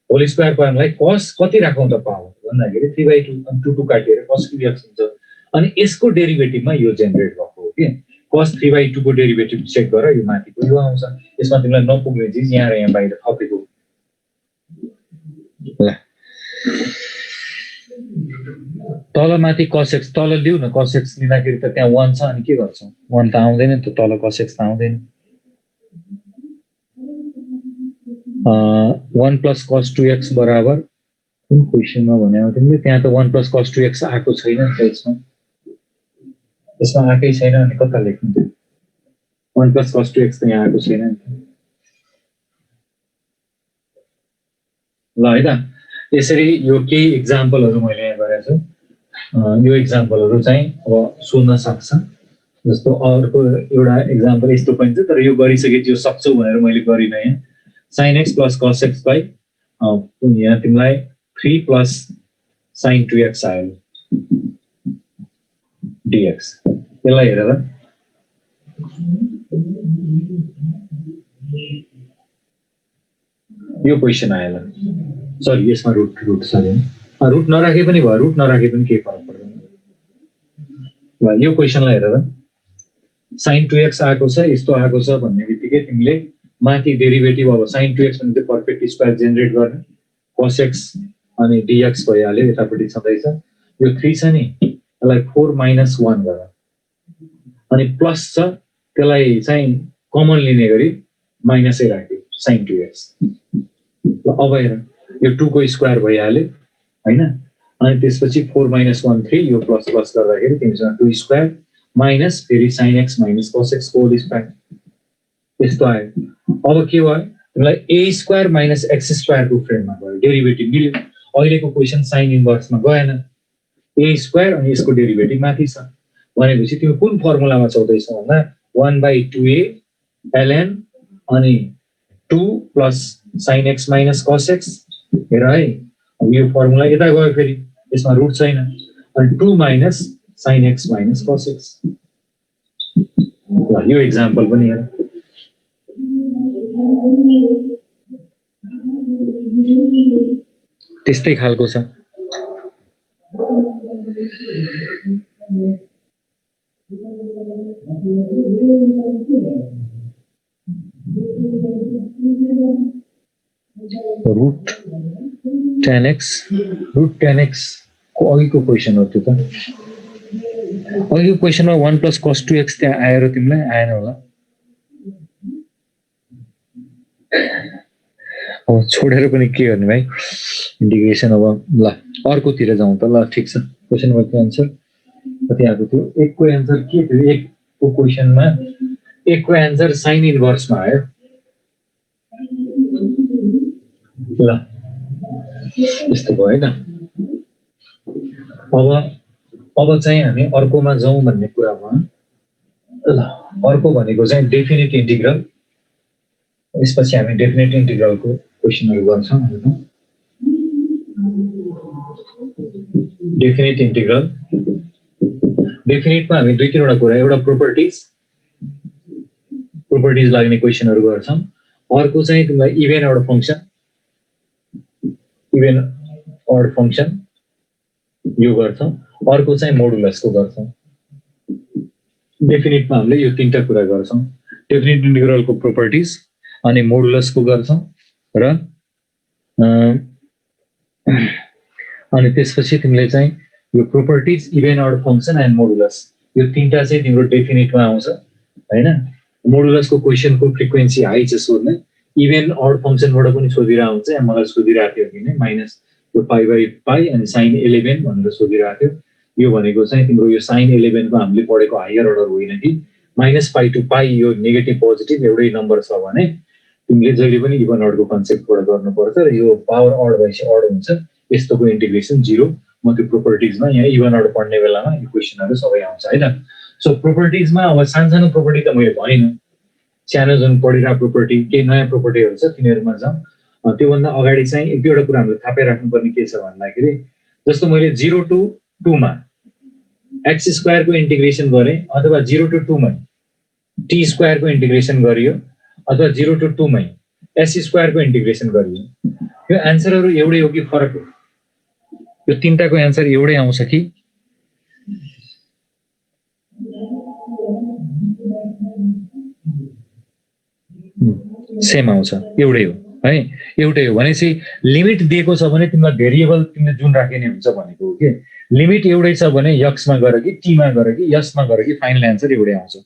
होल स्क्वायर पार्नलाई cos कति राखौँ त पावर भन्दाखेरि 3/2 अनि 2 काटेर cos qx हुन्छ। अनि यसको डेरिभेटिभमा यो जेनेरेट भएको हो कि cos 3/2 को डेरिभेटिभ चेक गर, यो माथिको यो आउँछ। यसमा तिमीलाई नपुग्ने चिज यहाँ र यहाँ बाहिर थपेको। तल माथि cos x तल लिऊ न, cos x लिँदाखेरि त त्यहाँ 1 छ, अनि के गर्छौ 1 त आउँदैन नि त, तल cos x त आउँदैन। 1 plus cos 2x बराबर कुन क्वेसनमा भने हो तिमीले, त्यहाँ त 1 plus cos 2x आएको छैन नि त, यसमा आएकै छैन, अनि कता लेख्नु त्यो 1 plus cos 2x त यहाँ आएको छैन नि त। ल है त, यसरी यो केही एक्जाम्पलहरू मैले यहाँ गरेको छु। यो एक्जाम्पलहरू चाहिँ अब सोध्न सक्छ। जस्तो अर्को एउटा एक्जाम्पल यस्तो पनि छ, तर यो गरिसकेपछि यो सक्छौ भनेर मैले गरिनँ यहाँ। sin x plus cos x by यहाँ तिमीलाई 3 plus sin 2x आयो dx। यसलाई हेरेर यो क्वेसन आयो, सरी यसमा रुट सरी रुट नराखे पनि भयो, रुट नराखे पनि केही फरक पर्दैन। ल यो क्वेसनलाई हेरेर sin 2x आएको छ, यस्तो आएको छ भन्ने बित्तिकै तिमीले माथि डेरिभेटिभ अब sin 2x भने चाहिँ पर्फेक्ट स्क्वायर जेनेरेट गर्ने, cos x अनि dx भइहाल्यो, यतापट्टि छँदैछ। यो 3 छ नि, यसलाई 4 minus 1 गर, अनि प्लस छ त्यसलाई चाहिँ कमन लिने गरी माइनसै राख्यो sin 2x। अब हेर यो 2 को स्क्वायर भइहाल्यो हैन, अनि त्यसपछि 4 minus 1 3, यो प्लस प्लस गर्दाखेरि तिमीसँग 2 स्क्वायर माइनस फेरि sin x minus cos x को होल स्क्वायर, यस्तो आयो। अब के भयो तिमीलाई a square minus x square को फ्रेममा भयो, डेरिभेटिभ मिल्यो। अहिलेको क्वेसन साइन इन्भर्समा गएन, a स्क्वायर अनि यसको डेरिभेटिभ माथि छ भनेपछि तिमी कुन फर्मुलामा चल्दैछौ भन्दा 1/2a ln अनि 2 plus sin x minus cos x। हेर है, अब यो फर्मुला यता गयो, फेरि यसमा रुट छैन, अनि 2 minus sin x minus cos x। ल यो एक्जाम्पल पनि हेर, त्यस्तै खालको छ। रुट 10x को अघिको क्वेसन हो त्यो त। अघिको क्वेसनमा 1 plus cos 2x त्यहाँ आएर तिमीलाई आएन होला, अब छोडेर पनि के गर्ने भाइ, इन्टिग्रेसन। अब ल अर्कोतिर जाउँ त। ल ठिक छ, क्वेसन नम्बर आन्सर कति आएको थियो, 1 को एन्सर के थियो, 1 को क्वेसनमा 1 को एन्सर साइन इन्भर्समा आयो। ल यस्तो भयो हैन। अब चाहिँ हामी अर्कोमा जाउँ भन्ने कुरामा। ल अर्को भनेको चाहिँ डेफिनेट इन्टिग्रल, यसपछि हामी डेफिनेट इन्टिग्रलको क्वेसनहरु गर्छौं हैन डेफिनेट इन्टिग्रल डेफिनेटमा हामी दुई तीनवटा कुरा एउटा प्रोपर्टिज लाग्ने क्वेसनहरु गर्छौं अर्को चाहिँ तिमीलाई इभेन अड फंक्शन यो गर्छौं अर्को चाहिँ मोडुलसको गर्छौं डेफिनेटमा हामीले यो तीनटा कुरा गर्छौं डेफिनेट इन्टिग्रलको प्रोपर्टिज अनि मोडुलसको गर्छौं र अनि त्यसपछि तिमीले चाहिँ यो properties even odd function and modulus यो तीनटा चाहिँ तिम्रो डेफिनेटमा आउँछ हैन मोडुलसको क्वेशनको फ्रिक्वेन्सी हाई छ सोध्ने इभेन अड फंक्शनबाट पनि सोधिरा हुन्छ या मलाई सोधिरा थियो किन माइनस यो पाई अनि sin 11 भनेर सोधिरा थियो यो भनेको चाहिँ तिम्रो यो sin 11 को हामीले पढेको हायर अर्डर होइन कि -पाई टु पाई यो नेगेटिभ पोजिटिभ एउटै नम्बर छ भने तिमीले जहिले पनि इभन अडको कन्सेप्टबाट गर्नुपर्छ र यो पावर अड भएपछि अड हुन्छ यस्तोको इन्टिग्रेसन 0 म त्यो प्रोपर्टिजमा यहाँ इभन अड पढ्ने बेलामा यो क्वेशनहरु सबै आउँछ हैन सो प्रोपर्टिजमा अब सानो प्रोपर्टी त मैले भनिन सानो जुन पढिरा प्रोपर्टी के नयाँ प्रोपर्टीहरु छ तिनीहरुमा जाउँ त्यो भन्दा अगाडि चाहिँ एक दुईवटा कुरा हामीले थाहा राख्नुपर्ने के छ भन्दाखेरि जस्तो मैले 0 टु 2 मा x स्क्वायर को इन्टिग्रेसन गरे अथवा 0 टु 2 मा t स्क्वायर को इन्टिग्रेसन गरियो अथवा 0 टु 2 मा s स्क्वायर को इन्टिग्रेसन गरियो यो आन्सरहरु एउटै हो कि फरक हो यो तीनटाको आन्सर एउटै आउँछ कि सेम आउँछ एउटै हो है एउटै हो भनेपछि लिमिट दिएको छ भने तिमीलाई भेरिएबल तिमीले जुन राखिने हुन्छ भनेको हो के लिमिट एउटै छ भने x मा गरे कि t मा गरे कि s मा गरे कि फाइनल आन्सर एउटै आउँछ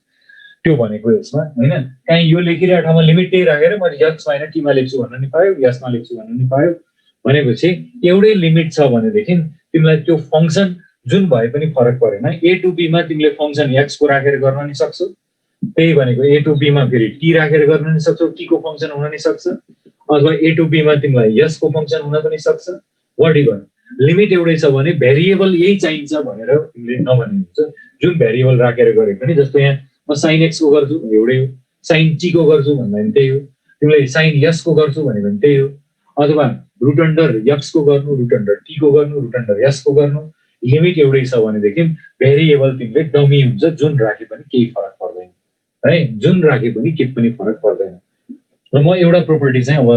त्यो भनेको यसमा हैन कहीं यो लेखिरहेको ठाउँमा लिमिट त्यही राखेर मैले x माइनस t मा लेख्छु भन्न नि पायो s मा लेख्छु भन्न नि पायो भनेपछि एउटै लिमिट छ भनेदेखि तिमीलाई त्यो फंक्सन जुन भए पनि फरक परेन a टु b मा तिमीले फंक्सन x को राखेर गर्न नि सक्छौ त्यही भनेको a टु b मा फेरि t राखेर गर्न नि सक्छौ t को फंक्सन हुन नि सक्छ अथवा a टु b मा तिमीलाई s को फंक्सन हुन पनि सक्छ व्हाटएभर लिमिट एउटै छ भने भेरिएबल यही चाहिन्छ भनेर तिमीले नभन्नु हुन्छ जुन भेरिएबल राखेर गरे पनि जस्तो यहाँ म sin x को गर्छु एउटै हो sin t को गर्छु भन्दा पनि त्यही हो तिमीले sin s को गर्छु भने पनि त्यही हो अथवा रुट अन्डर x को गर्नु रुट अन्डर t को गर्नु रुट अन्डर s को गर्नु लिमिट एउटै छ भनेदेखि भेरिएबल तिमीले डमी हुन्छ जुन राखे पनि केही फरक पर्दैन है जुन राखे पनि केही पनि फरक पर्दैन र म एउटा प्रोपर्टी चाहिँ अब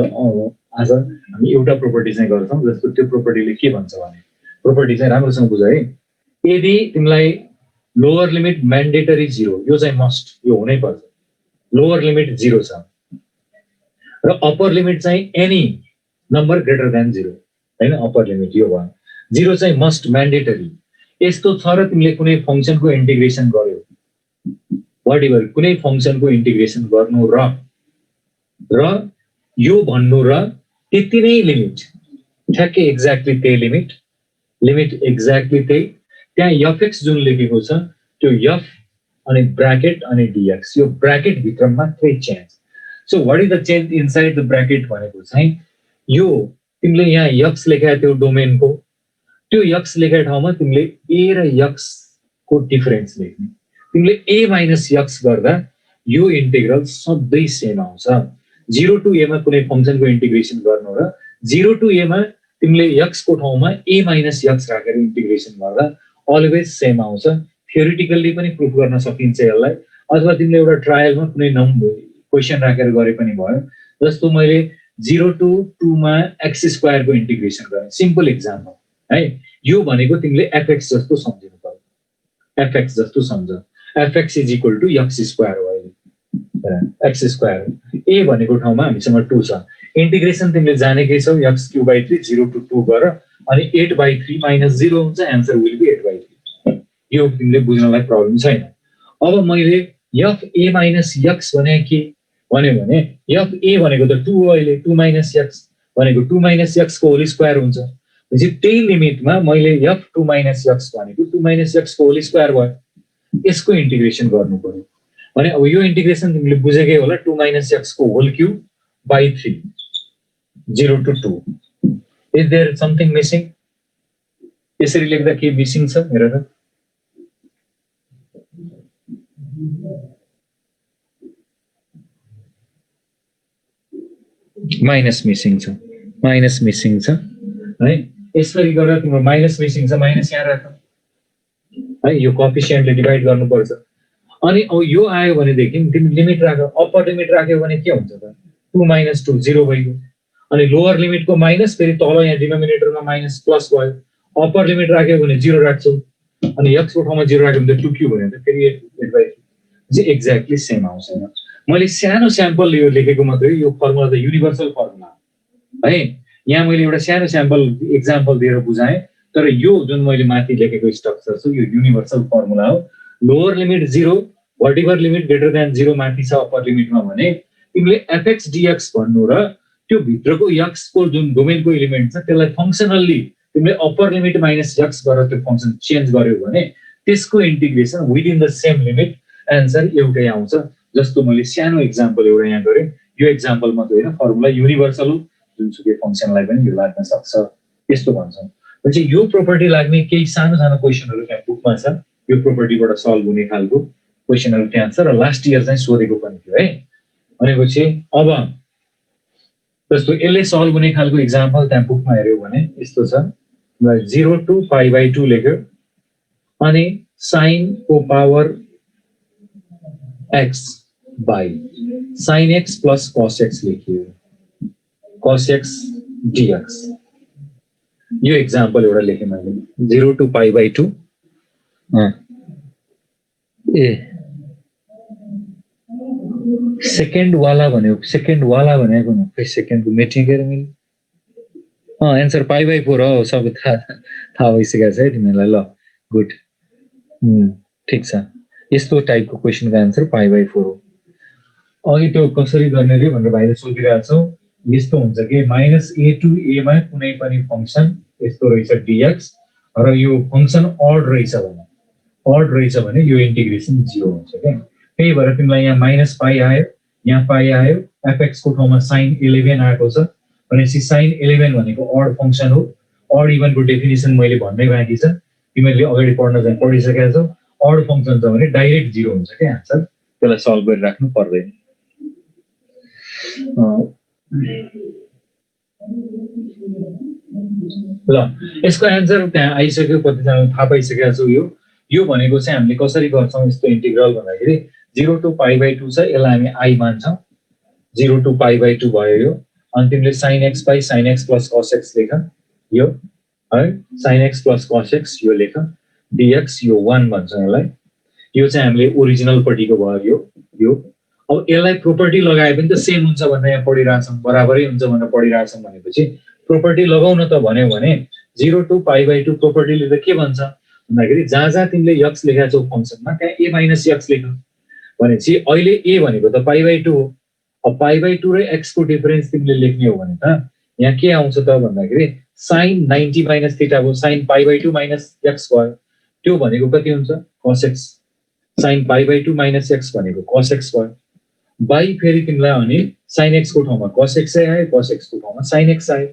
आज हामी एउटा प्रोपर्टी चाहिँ गर्छौं जस्तो त्यो प्रोपर्टीले के भन्छ भने प्रोपर्टी चाहिँ राम्रोसँग बुझ है यदि तिमीलाई लोअर लिमिट म्यान्डेटरी 0 यो चाहिँ मस्ट यो हुनै पर्छ लोअर लिमिट 0 छ र अप्पर लिमिट चाहिँ एनी नम्बर ग्रेटर देन 0 हैन अप्पर लिमिट यो भयो 0 चाहिँ मस्ट म्यान्डेटरी यस्तो छ र तिमीले कुनै फंक्सनको इन्टिग्रेसन गर्यो व्हाटएभर कुनै फंक्सनको इन्टिग्रेसन गर्नु र यो भन्नु र त्यति नै लिमिट ठ्याक्कै एक्ज्याक्टली त्यही लिमिट एक्ज्याक्टली त्यही त्यहाँ fx जुन लेखेको छ त्यो f अनि ब्र्याकेट अनि dx यो ब्र्याकेट भित्र मात्रै change so what is the change inside the bracket भनेको चाहिँ यो तिमीले यहाँ x लेखेको त्यो डोमेनको त्यो x लेखेको ठाउँमा तिमीले a र x को डिफरेन्स लेख्ने तिमीले a - x गर्दा यो इन्टिग्रल सधैं सेम आउँछ 0 टु a मा कुनै फंक्सनको इन्टिग्रेसन गर्नु र 0 टु a मा तिमीले x को ठाउँमा a - x राखेर इन्टिग्रेसन गर्दा अलवेज सेम आउँछ थ्योरेटिकली पनि प्रुफ गर्न सकिन्छ यसलाई अथवा तिमीले एउटा ट्रायलमा कुनै क्वेशन राखेर गरे पनि भयो जस्तो मैले 0 टु 2 मा x स्क्वायर को इन्टिग्रेसन गरे सिम्पल एक्जाम्पल है यो भनेको तिमीले fx जस्तो सम्झिनु पर्यो fx जस्तो सम्झ fx = x स्क्वायर हो अहिले x स्क्वायर a भनेको ठाउँमा हामीसँग 2 छ इन्टिग्रेसन तिमीले जानेकै छौ x³ 0 टु 2 गर अनि 8/3 - 0 हुन्छ आन्सर विल बी 8/3 यो तिमीले बुझ्नलाई प्रब्लम छैन अब मैले f a - x भने के भन्यो भने f a भनेको त 2 हो अहिले 2 - x भनेको 2 - x को होल स्क्वायर हुन्छ भनेपछि त्यही लिमिटमा मैले f 2 - x भनेको 2 - x को होल स्क्वायर भयो यसको इन्टिग्रेसन गर्नु पर्यो भने अब यो इन्टिग्रेसन तिमीले बुझेकै होला 2 - x को whole cube by 3 0 to 2 is there something missing यसरी लेख्दा के मिसिङ छ हेर त माइनस मिसिङ छ है। यसरी गरेर तिम्रो माइनस मिसिङ छ, माइनस यहाँ राख है, यो कोएफिसिएन्टले डिभाइड गर्नुपर्छ। अनि अब यो आयो भनेदेखि तिमी लिमिट राख, अप्पर लिमिट राख्यो भने के हुन्छ त 2 - 2 0 भइगयो। अनि लोअर लिमिटको माइनस फेरि तल यहाँ डिनोमिनेटरमा माइनस प्लस भयो। अप्पर लिमिट राख्यो भने 0 राख्छौ, अनि x को ठाउँमा 0 राख्यो भने त 2q भयो त फेरि 8/3 चाहिँ एक्ज्याक्टली सेम आउँछ। मैले सानो स्याम्पल यो लेखेको मात्रै, यो फर्मुला त युनिभर्सल फर्मुला है। यहाँ मैले एउटा सानो स्याम्पल एक्जाम्पल दिएर बुझाएँ, तर यो जुन मैले माथि लेखेको स्ट्रक्चर छ यो युनिभर्सल फर्मुला हो। Lower limit 0, whatever limit greater than 0 माथि छ अप्पर लिमिटमा भने तिमीले fx dx भन्नु र त्यो भित्रको x को जुन डोमेनको एलिमेन्ट छ त्यसलाई फंक्सनली तिमीले अप्पर लिमिट माइनस x गरेर त्यो फंक्सन चेन्ज गर्यो भने त्यसको integration within the same limit answer एउटै आउँछ। जस्तो मैले सानो एक्जाम्पल एउटा यहाँ गरेँ, यो एक्जाम्पल मात्रै होइन, फर्मुला युनिभर्सल हो, जुनसुकै फंक्सनलाई पनि यो लाग्न सक्छ, यस्तो भन्छौँ। भनेपछि यो प्रोपर्टी लाग्ने केही सानो सानो क्वेसनहरू त्यहाँ बुकमा छ, यो प्रोपर्टीबाट सल्भ हुने खालको क्वेसनहरू त्यहाँ छ र लास्ट इयर चाहिँ सोधेको पनि थियो है। भनेपछि अब जस्तो यसले सल्भ हुने खालको एक्जाम्पल त्यहाँ बुकमा हेऱ्यौ भने यस्तो छ, 0 to π/2 लेख्यो, अनि साइन को power x by sine x plus cos x लेखियो, cos x dx। यो एक्जाम्पल एउटा लेखेँ मैले, 0 to π/2 ए सेकेन्ड वाला भनेको न खै सेकेन्डको मेटिङेर मैले एन्सर π/4 हो, सबै थाहा भइसकेको छ है तिमीलाई। ल गुड, ठिक छ। यस्तो टाइपको क्वेसनको एन्सर π/4 हो। अघि त्यो कसरी गर्ने रे भनेर भाइले सोधिरहेको छौ। यस्तो हुन्छ कि -a to a मा कुनै पनि फंक्सन यस्तो रहेछ dx र यो फंक्सन ऑड रहेछ भने यो इन्टिग्रेसन 0 हुन्छ के। त्यही भएर तिमीलाई यहाँ -π आयो, यहाँ π आयो, fx को ठाउँमा sin 11 आएको छ भनेपछि sin 11 भनेको ऑड फंक्सन हो। ऑड इभनको डेफिनेसन मैले भन्नै बाँकी छ, तिमीले अगाडि पढ्न चाहिँ पढिसकेका छौ। ऑड फंक्सन छ भने डाइरेक्ट 0 हुन्छ के आन्सर, त्यसलाई सल्भ गरिराख्नु पर्दैन। ल यसको एन्सर त्यहाँ आइसक्यो, कतिजनाले थाहा पाइसकेका छौ। यो भनेको चाहिँ हामीले कसरी गर्छौँ यस्तो इन्टिग्रल भन्दाखेरि 0 to π/2 छ, यसलाई हामी i मान्छौँ, 0 to π/2 भयो यो। अनि तिमीले sin x by sin x plus cos x लेख, यो है sin x plus cos x यो लेख, dx यो 1 भन्छ यसलाई। यो चाहिँ हामीले ओरिजिनल पट्टिको भयो यो। अब यसलाई प्रोपर्टी लगाए पनि त सेम हुन्छ भनेर यहाँ पढिरहेछौँ, बराबरै हुन्छ भनेर पढिरहेछौँ भनेपछि प्रोपर्टी लगाउन त भन्यो भने 0 to π/2 प्रोपर्टीले त के भन्छ भन्दाखेरि जहाँ तिमीले x लेखेका छौ फंक्सनमा त्यहाँ a माइनस x लेख भनेपछि अहिले a भनेको त π/2 हो। अब π/2 र x को डिफरेन्स तिमीले लेख्ने हो भने त यहाँ के आउँछ त भन्दाखेरि sin 90 माइनस थीटा को sin π/2 माइनस x भयो, त्यो भनेको कति हुन्छ cos x। sin π/2 minus x भनेको cos x भयो, बाई फेरि तिमीलाई अनि sin x को ठाउँमा cos x आयो, cos x को ठाउँमा sin x आयो,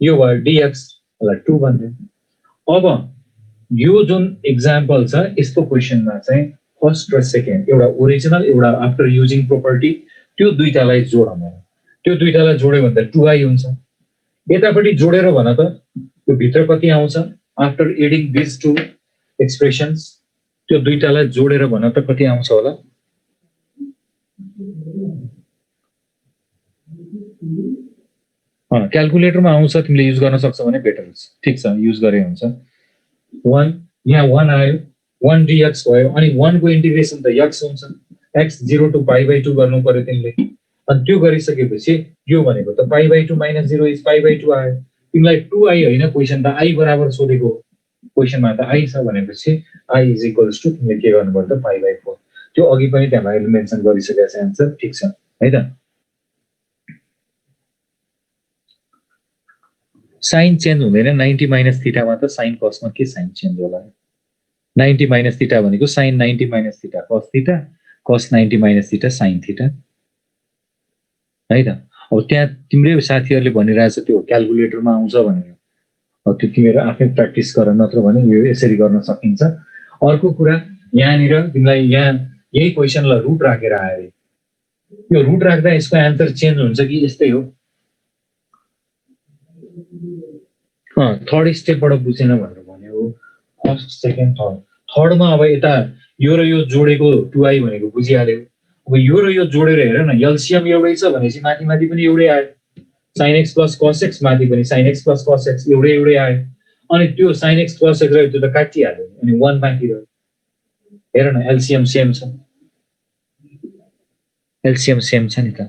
यो भयो dx, यसलाई 2 भन्थे। अब यो जुन एक्जाम्पल छ यस्तो क्वेसनमा चाहिँ फर्स्ट र सेकेन्ड एउटा ओरिजिनल एउटा आफ्टर युजिङ प्रोपर्टी, त्यो दुईटालाई जोडौँ। त्यो दुईटालाई जोड्यो भने त 2i हुन्छ। यतापट्टि जोडेर भन त त्यो भित्र कति आउँछ after adding this two expressions, त्यो दुईटालाई जोडेर भन त कति आउँछ होला। क्याल्कुलेटरमा आउँछ, तिमीले युज गर्न सक्छौ भने बेटर हुन्छ। ठिक छ, युज गरे हुन्छ। 1 यहाँ 1 आयो, 1 dx भयो, अनि 1 को इन्टिग्रेसन त x हुन्छ, x 0 to π/2 गर्नु पर्यो तिमीले। अनि त्यो गरिसकेपछि यो भनेको त π/2 - 0 इज π/2 आयो। तिमीलाई 2i होइन, क्वेसन त i बराबर सोधेको, क्वेसनमा त i छ भनेपछि i इज इक्वल्स टु तिमीले के गर्नु पर्छ π/4। त्यो अघि पनि त्यहाँ भाइले मेन्सन गरिसकेको छ एन्सर, ठिक छ है त। साइन चेन्ज हुँदैन, 90 माइनस थीटामा त साइन कसमा के साइन चेन्ज होला। 90 माइनस थीटा भनेको sine 90 minus theta cos theta, cos 90 minus theta sine theta है त। अब त्यहाँ तिम्रो साथीहरूले भनिरहेछ त्यो क्याल्कुलेटरमा आउँछ भनेर, अब त्यो तिमीहरू आफै प्र्याक्टिस गर, नत्र भने यो यसरी गर्न सकिन्छ। अर्को कुरा यहाँनिर तिमीलाई यहाँ यही क्वेसनलाई रुट राखेर आयो, यो रुट राख्दा यसको एन्सर चेन्ज हुन्छ कि यस्तै हो, थर्ड स्टेपबाट बुझेन भनेर भन्यो फर्स्ट सेकेन्ड थर्डमा अब यता यो र यो जोडेको 2i भनेको बुझिहाल्यो अब यो र यो जोडेर हेर न एलसीएम एउटै छ भनेपछि माथि माथि पनि एउटै आयो sin x plus cos x माथि पनि sin x plus cos x एउटै आयो अनि त्यो sin x cos x रह्यो त्यो त काटिहाल्यो अनि 1 बाँकी रह्यो हेर न एलसीएम सेम छ नि त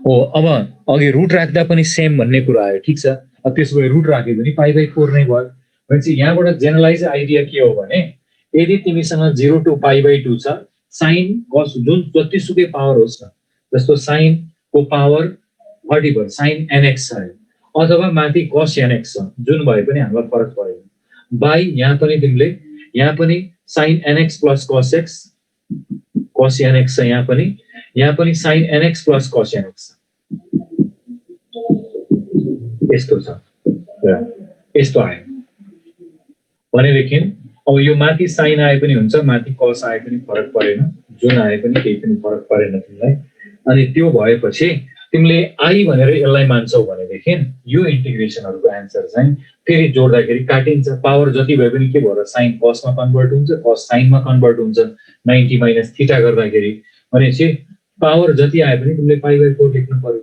हो अब अघि रुट राख्दा पनि सेम भन्ने कुरा आयो ठिक छ अब त्यसो भए रुट राख्यो भने π/4 नै भयो भनेपछि यहाँबाट जेनरलाइज आइडिया के हो भने यदि तिमीसँग 0 to π/2 छ साइन कस जुन जतिसुकै पावर होस् न जस्तो साइन को पावर whatever sin nx छ अथवा माथि cos nx छ जुन भए पनि हामीलाई फरक पर्दैन बाइ यहाँ पनि तिमीले यहाँ पनि sin nx plus cos x cos nx छ यहाँ पनि sin nx plus cos nx यस्तो छ यस्तो आयो भनेदेखि अब यो माथि sin आए पनि हुन्छ माथि cos आए पनि फरक परेन जुन आए पनि केही पनि फरक परेन तिमीलाई अनि त्यो भएपछि तिमीले आई भनेर यसलाई मान्छौ भनेदेखि यो इन्टिग्रेसनहरुको आन्सर चाहिँ फेरि जोड्दाखेरि काटिन्छ पावर जति भए पनि के भयो sin cos मा कन्भर्ट हुन्छ cos sin मा कन्भर्ट हुन्छ 90 माइनस थीटा गर्दाखेरि भनेपछि पावर जति आए पनि तिमीले π/4 लेख्नु पर्यो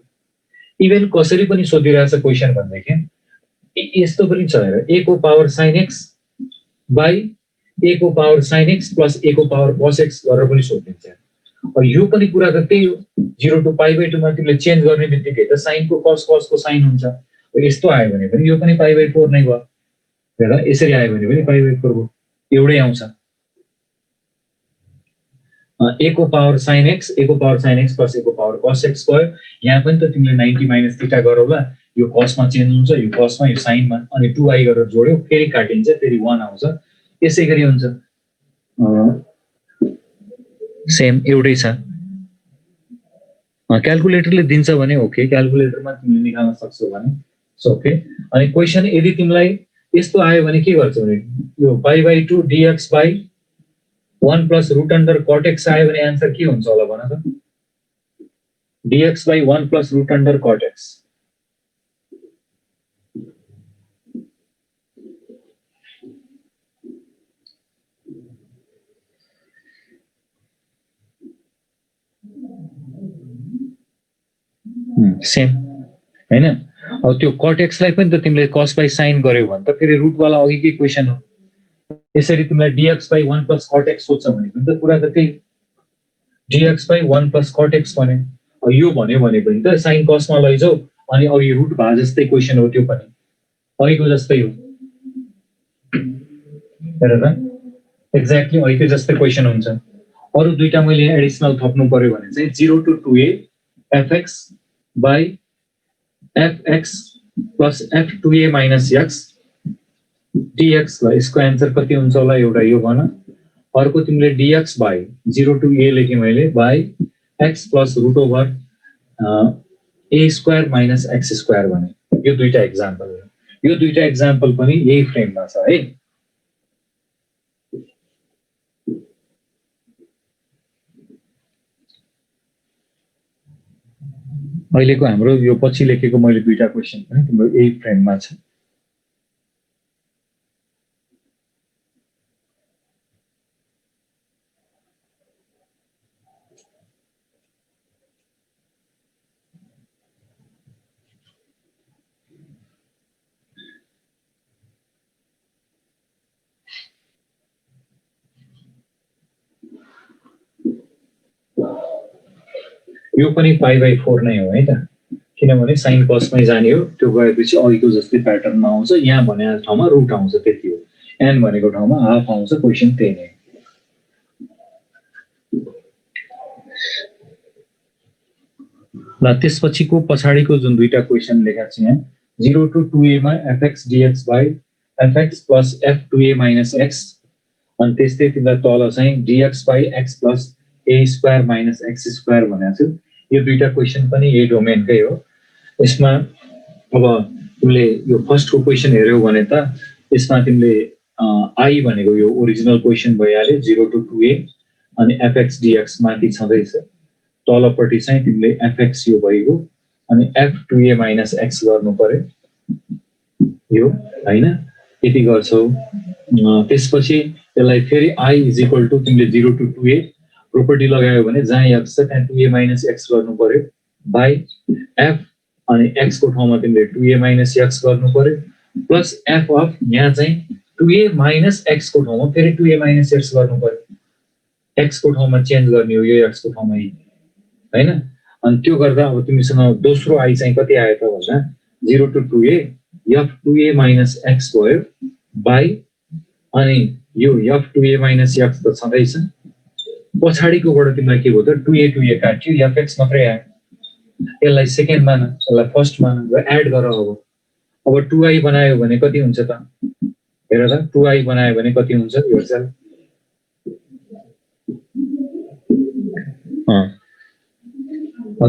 इभन कसरी पनि सोधिरहेछ क्वेशन भन्देखि यस्तो पनि छ हेर a को power sin x by a को power sin x plus a को पावर cos x गरेर पनि सोधिन्छ यो पनि कुरा त त्यही हो 0 to π/2 मा तिमीले चेन्ज गर्ने बित्तिकै त sin को cos को sin हुन्छ यस्तो आयो भने पनि यो पनि π/4 नै भयो हेर यसरी आयो भने पनि π/4 भयो एउटै आउँछ a को power sin x plus a को पावर cos x भयो यहाँ पनि त तिमीले 90 माइनस थीटा गरौला यो cos मा चेन्ज हुन्छ यो cos मा यो sin मा अनि 2i गरेर जोड्यो फेरि काटिन्छ फेरि 1 आउँछ यसैगरी हुन्छ सेम एउटै छ क्याल्कुलेटरले दिन्छ भने ओके क्याल्कुलेटरमा तिमीले निकाल्न सक्छौ भने ओके अनि क्वेशन यदि तिमीलाई यस्तो आयो भने के गर्छौ भने यो π/2 dx by 1 plus root under cot x आयो भने आन्सर के हुन्छ होला भन त dx by 1 plus root under cot x same हैन अब त्यो cot x लाई पनि त तिमीले cos by sin गर्यौ भने त फेरि रुट वाला अघिकै क्वेशन हो यसरी तिमीलाई dx by 1 plus cot x सोध्छ भने पनि त कुरा त त्यही dx by 1 plus cot x भने यो भन्यो भने पनि त sin cos मा लैजाऊ अनि अघि रुट भा जस्तै क्वेशन हो त्यो पनि अघिको जस्तै हो हेर त एक्ज्याक्टली अघिको जस्तै क्वेशन हुन्छ अरु दुईटा मैले एडिसनल थप्नु पर्यो भने चाहिँ 0 to 2a fx by fx plus f2a minus x dx ल यसको आन्सर कति हुन्छ होला एउटा यो भन अर्को तिमीले dx by 0 to a लेखे मैले by x plus root over a square minus x square भने यो दुईटा एक्जाम्पल हो यो दुईटा एक्जाम्पल पनि यही फ्रेममा छ है अहिलेको हाम्रो यो पछि लेखेको मैले दुईटा क्वेशन पनि तिम्रो यही फ्रेममा छ यो पनि π/4 नै हो है त किनभने sin cos मै जाने हो त्यो गएपछि अघिको जस्तै प्याटर्नमा आउँछ यहाँ भने ठाउँमा रुट आउँछ त्यति हो n भनेको ठाउँमा हाफ आउँछ क्वेशन त्यही नै ल त्यसपछिको पछाडीको जुन दुईटा क्वेशन लेखेको छ यहाँ 0 to 2a मा fx dx by fx plus f2a minus x अनि त्यस्तै तिमीलाई तल चाहिँ dx by x plus a square minus x square भनेको छु यो दुईटा क्वेशन पनि यही डोमेनकै हो यसमा अब तिमीले यो फर्स्टको क्वेशन हेर्यौ भने त यसमा तिमीले i भनेको यो ओरिजिनल क्वेशन भइहाल्यो 0 to 2a अनि fx dx माथि छँदैछ तलपट्टि चाहिँ तिमीले fx यो भइगयो अनि f2a minus x गर्नु पर्यो यो हैन यति गर्छौ त्यसपछि त्यसलाई फेरि i इज इक्वल टु तिमीले 0 to 2a प्रोपर्टी लगायो भने जहाँ x छ त्यहाँ 2a minus x गर्नु पर्यो बाइ f अनि x को ठाउँमा तिमीले 2a minus x गर्नु पर्यो प्लस f अफ यहाँ चाहिँ 2a minus x को ठाउँमा फेरि 2a minus x गर्नु पर्यो x को ठाउँमा चेन्ज गर्ने हो यो x को ठाउँमा हैन अनि त्यो गर्दा अब तिमीसँग दोस्रो i चाहिँ कति आयो त भन्दा 0 to 2a f 2a minus x भयो बाइ अनि यो f 2a minus x त छँदैछ पछाडिकोबाट तिमीलाई के भयो त 2a 2a काट्यो fx मात्रै आयो यसलाई सेकेन्ड मान यसलाई फर्स्ट मान र एड गर अब 2i बनायो भने कति हुन्छ त हेर त 2i बनायो भने कति हुन्छ हेर्छ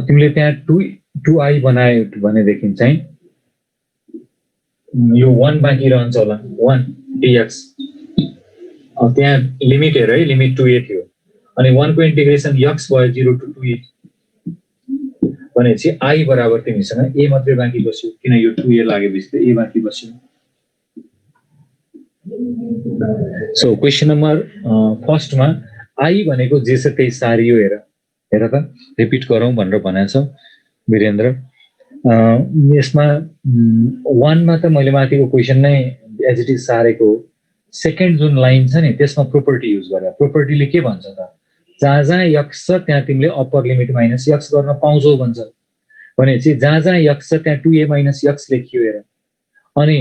तिमीले त्यहाँ 2i बनायो भनेदेखि चाहिँ यो 1 बाँकी रहन्छ होला 1 dx त्यहाँ लिमिट हेर है लिमिट 2a थियो अनि 1 को इन्टिग्रेसन x भयो 0 to 2a भनेपछि i बराबर तिमीसँग a मात्रै बाँकी बस्यो किन यो 2a लागेपछि त a बाँकी बस्यो सो क्वेशन नम्बर फर्स्टमा i भनेको जे छ त्यही सारियो हेर त रिपिट गरौँ भनेर भनेको छ वीरेन्द्र यसमा 1 मा त मैले माथिको क्वेशन नै एज इट इज सारेको सेकेन्ड जुन लाइन छ नि त्यसमा प्रोपर्टी युज गरे प्रोपर्टीले के भन्छ त जहाँ जहाँ x छ त्यहाँ तिमीले अप्पर लिमिट माइनस x गर्न पाउँछौ भन्छ भनेपछि जहाँ जहाँ x छ त्यहाँ 2a माइनस x लेखियो हेर अनि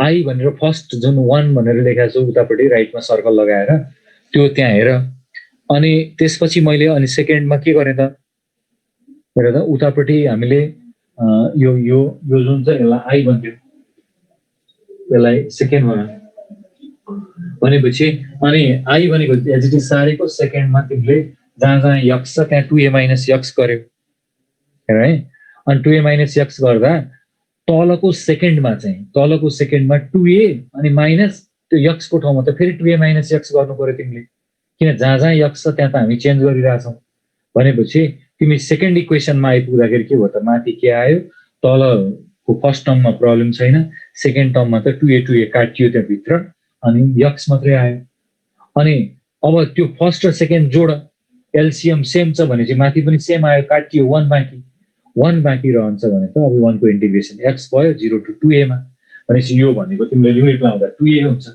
i भनेर फर्स्ट जुन 1 भनेर लेखेको छु उतापट्टि राइटमा सर्कल लगाएर त्यो त्यहाँ हेर अनि त्यसपछि मैले अनि सेकेन्डमा के गरेँ त हेर त उतापट्टि हामीले यो यो यो जुन चाहिँ यसलाई i भन्थ्यो यसलाई सेकेन्डमा भनेपछि अनि i भनेको एज इट इज सारेको सेकेन्डमा तिमीले जहाँ जहाँ x छ त्यहाँ 2a माइनस x गर्यो हेर है अनि 2a माइनस x गर्दा तलको सेकेन्डमा 2a अनि माइनस त्यो x को ठाउँमा त फेरि 2a माइनस x गर्नु पर्यो तिमीले किन जहाँ जहाँ x छ त्यहाँ त हामी चेन्ज गरिरहेछौँ भनेपछि तिमी सेकेन्ड इक्वेसनमा आइपुग्दाखेरि के भयो त माथि के आयो तलको फर्स्ट टर्ममा प्रब्लम छैन सेकेन्ड टर्ममा त 2a काटियो त्यहाँभित्र अनि x मात्रै आयो अनि अब त्यो फर्स्ट र सेकेन्ड जोड एलसीएम सेम छ भनेपछि माथि पनि सेम आयो काटियो 1 बाँकी रहन्छ भने त अब 1 को इन्टिग्रेसन x भयो 0 to 2a मा भनेपछि यो भनेको तिमीले लिमिट लगाउँदा 2a हुन्छ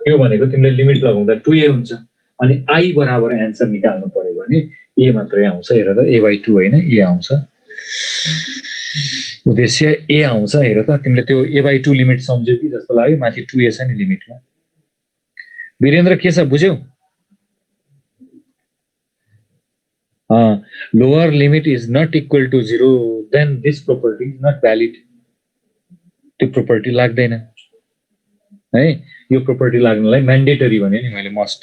यो भनेको तिमीले लिमिट लगाउँदा 2a हुन्छ अनि i बराबर एन्सर निकाल्नु पर्यो भने a मात्रै आउँछ हेर त a/2 हैन a आउँछ उद्देश्य a आउँछ हेर त तिमीले त्यो a/2 लिमिट सम्झ्यौ कि जस्तो लाग्यो माथि 2a छ नि लिमिटमा वीरेन्द्र के छ बुझ्यौ lower limit is not equal to 0 then this property is not valid त्यो प्रोपर्टी लाग्दैन है यो प्रोपर्टी लाग्नलाई म्यान्डेटरी भने नि मैले मस्ट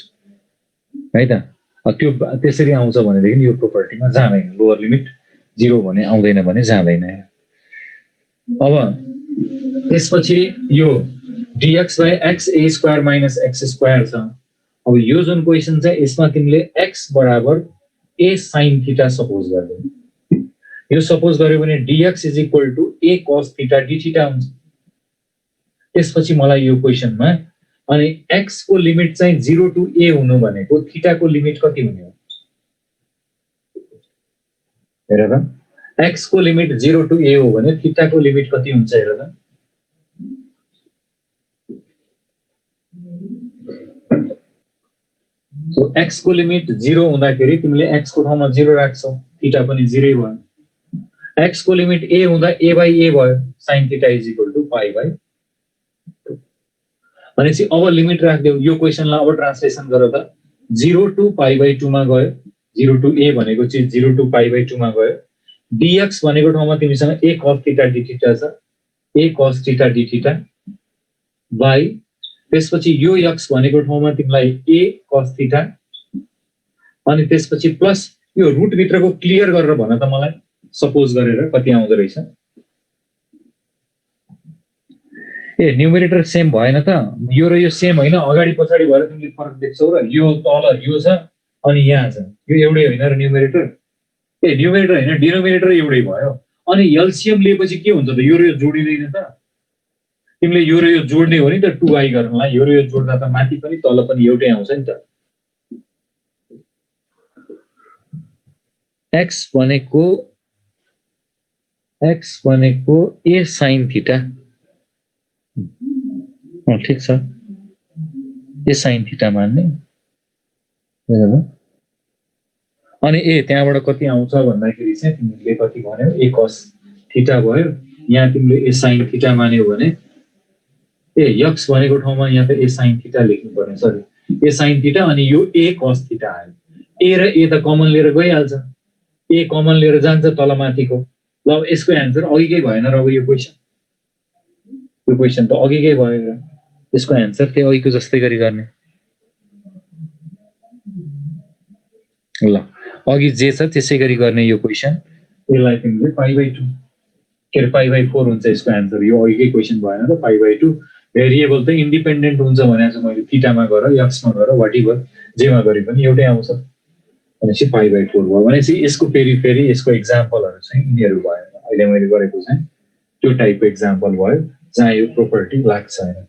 है त त्यो त्यसरी आउँछ भनेदेखि यो प्रोपर्टीमा जाँदैन लोअर लिमिट 0 भने आउँदैन भने जाँदैन अब त्यसपछि यो dx by x a square minus x square छ अब यो जुन क्वेशन छ यसमा तिमीले x बराबर a sin थीटा सपोज गर्दै यो सपोज गर्यो भने dx is equal to a cos theta d theta हुन्छ त्यसपछि मलाई यो क्वेशनमा अनि x को लिमिट चाहिँ 0 to a हुनु भनेको थीटा को लिमिट कति हुने हो हेर त x को लिमिट 0 to a हो भने थीटा को लिमिट कति हुन्छ हेर त सो x को लिमिट 0 हुँदाखेरि तिमीले x को ठाउँमा 0 राख्छौ थीटा पनि 0 भयो x को लिमिट a हुँदा a by a भयो sin theta is equal to pi by 2 भनेपछि अब लिमिट राख्दियौ यो क्वेशनलाई अब ट्रान्सलेसन गर त 0 टु पाई बाइ 2 मा गयो 0 टु a भनेको चाहिँ 0 टु पाई बाइ 2 मा गयो dx भनेको ठाउँमा तिमीसँग a cos theta d theta छ a cos theta d theta by त्यसपछि यो x भनेको ठाउँमा तिमीलाई a cos थीटा अनि त्यसपछि प्लस यो रुट भित्रको क्लियर गरेर भन त मलाई सपोज गरेर कति आउँदो रहेछ ए न्युमेरेटर सेम भएन त यो र यो सेम हैन अगाडि पछाडी भएर तिमीले फरक देख्छौ र यो तल यो छ अनि यहाँ छ यो एउटै हैन र न्युमेरेटर ए न्युमेरेटर हैन डिनोमिनेटर एउटै भयो अनि एलसीएम लिएपछि के हुन्छ त यो र यो जोडिदैन त तिमीले यो र यो जोड्ने हो नि त 2i गर्नलाई, यो र यो जोड्दा त माथि पनि तल पनि एउटै आउँछ नि त। x भनेको a sin थीटा, ठिक छ, a sin थीटा मान्ने। अनि ए त्यहाँबाट कति आउँछ भन्दाखेरि चाहिँ तिमीले कति भन्यौ a cos थीटा भयो, यहाँ तिमीले a sin थीटा मान्यौ भने x भनेको ठाउँमा यहाँ त a sin थीटा लेख्नु पर्ने, सरी a sin थीटा, अनि यो a cos थीटा आयो। a र a त कमन लिएर गइहाल्छ, a कमन लिएर जान्छ तल माथिको। ल यसको एन्सर अघिकै भएन र अब यो क्वेशन त अघिकै भयो र यसको एन्सर त्यही अघिको जस्तै गरी गर्ने। ल अघि जे छ त्यसै गरी गर्ने यो क्वेशन। यसलाई तिमीले π/2 के अरे π/4 हुन्छ यसको एन्सर। यो अघिकै क्वेशन भएन र π/2 भेरिएबल त इन्डिपेन्डेन्ट हुन्छ भनेको छु मैले, थीटामा गर एक्समा गर व्हाटएभर जेमा गरे पनि एउटै आउँछ भनेपछि π/4 भयो। भनेपछि यसको फेरि यसको एक्जाम्पलहरु चाहिँ यिनीहरु भयो, अहिले मैले गरेको चाहिँ त्यो टाइपको एक्जाम्पल भयो जहाँ यो प्रोपर्टी लाग्छ हैन,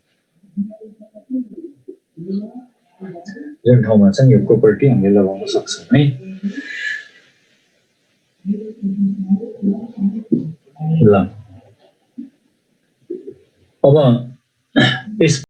जुन ठाउँमा चाहिँ यो प्रोपर्टी हामीले लगाउन सक्छौं है। ल अब यस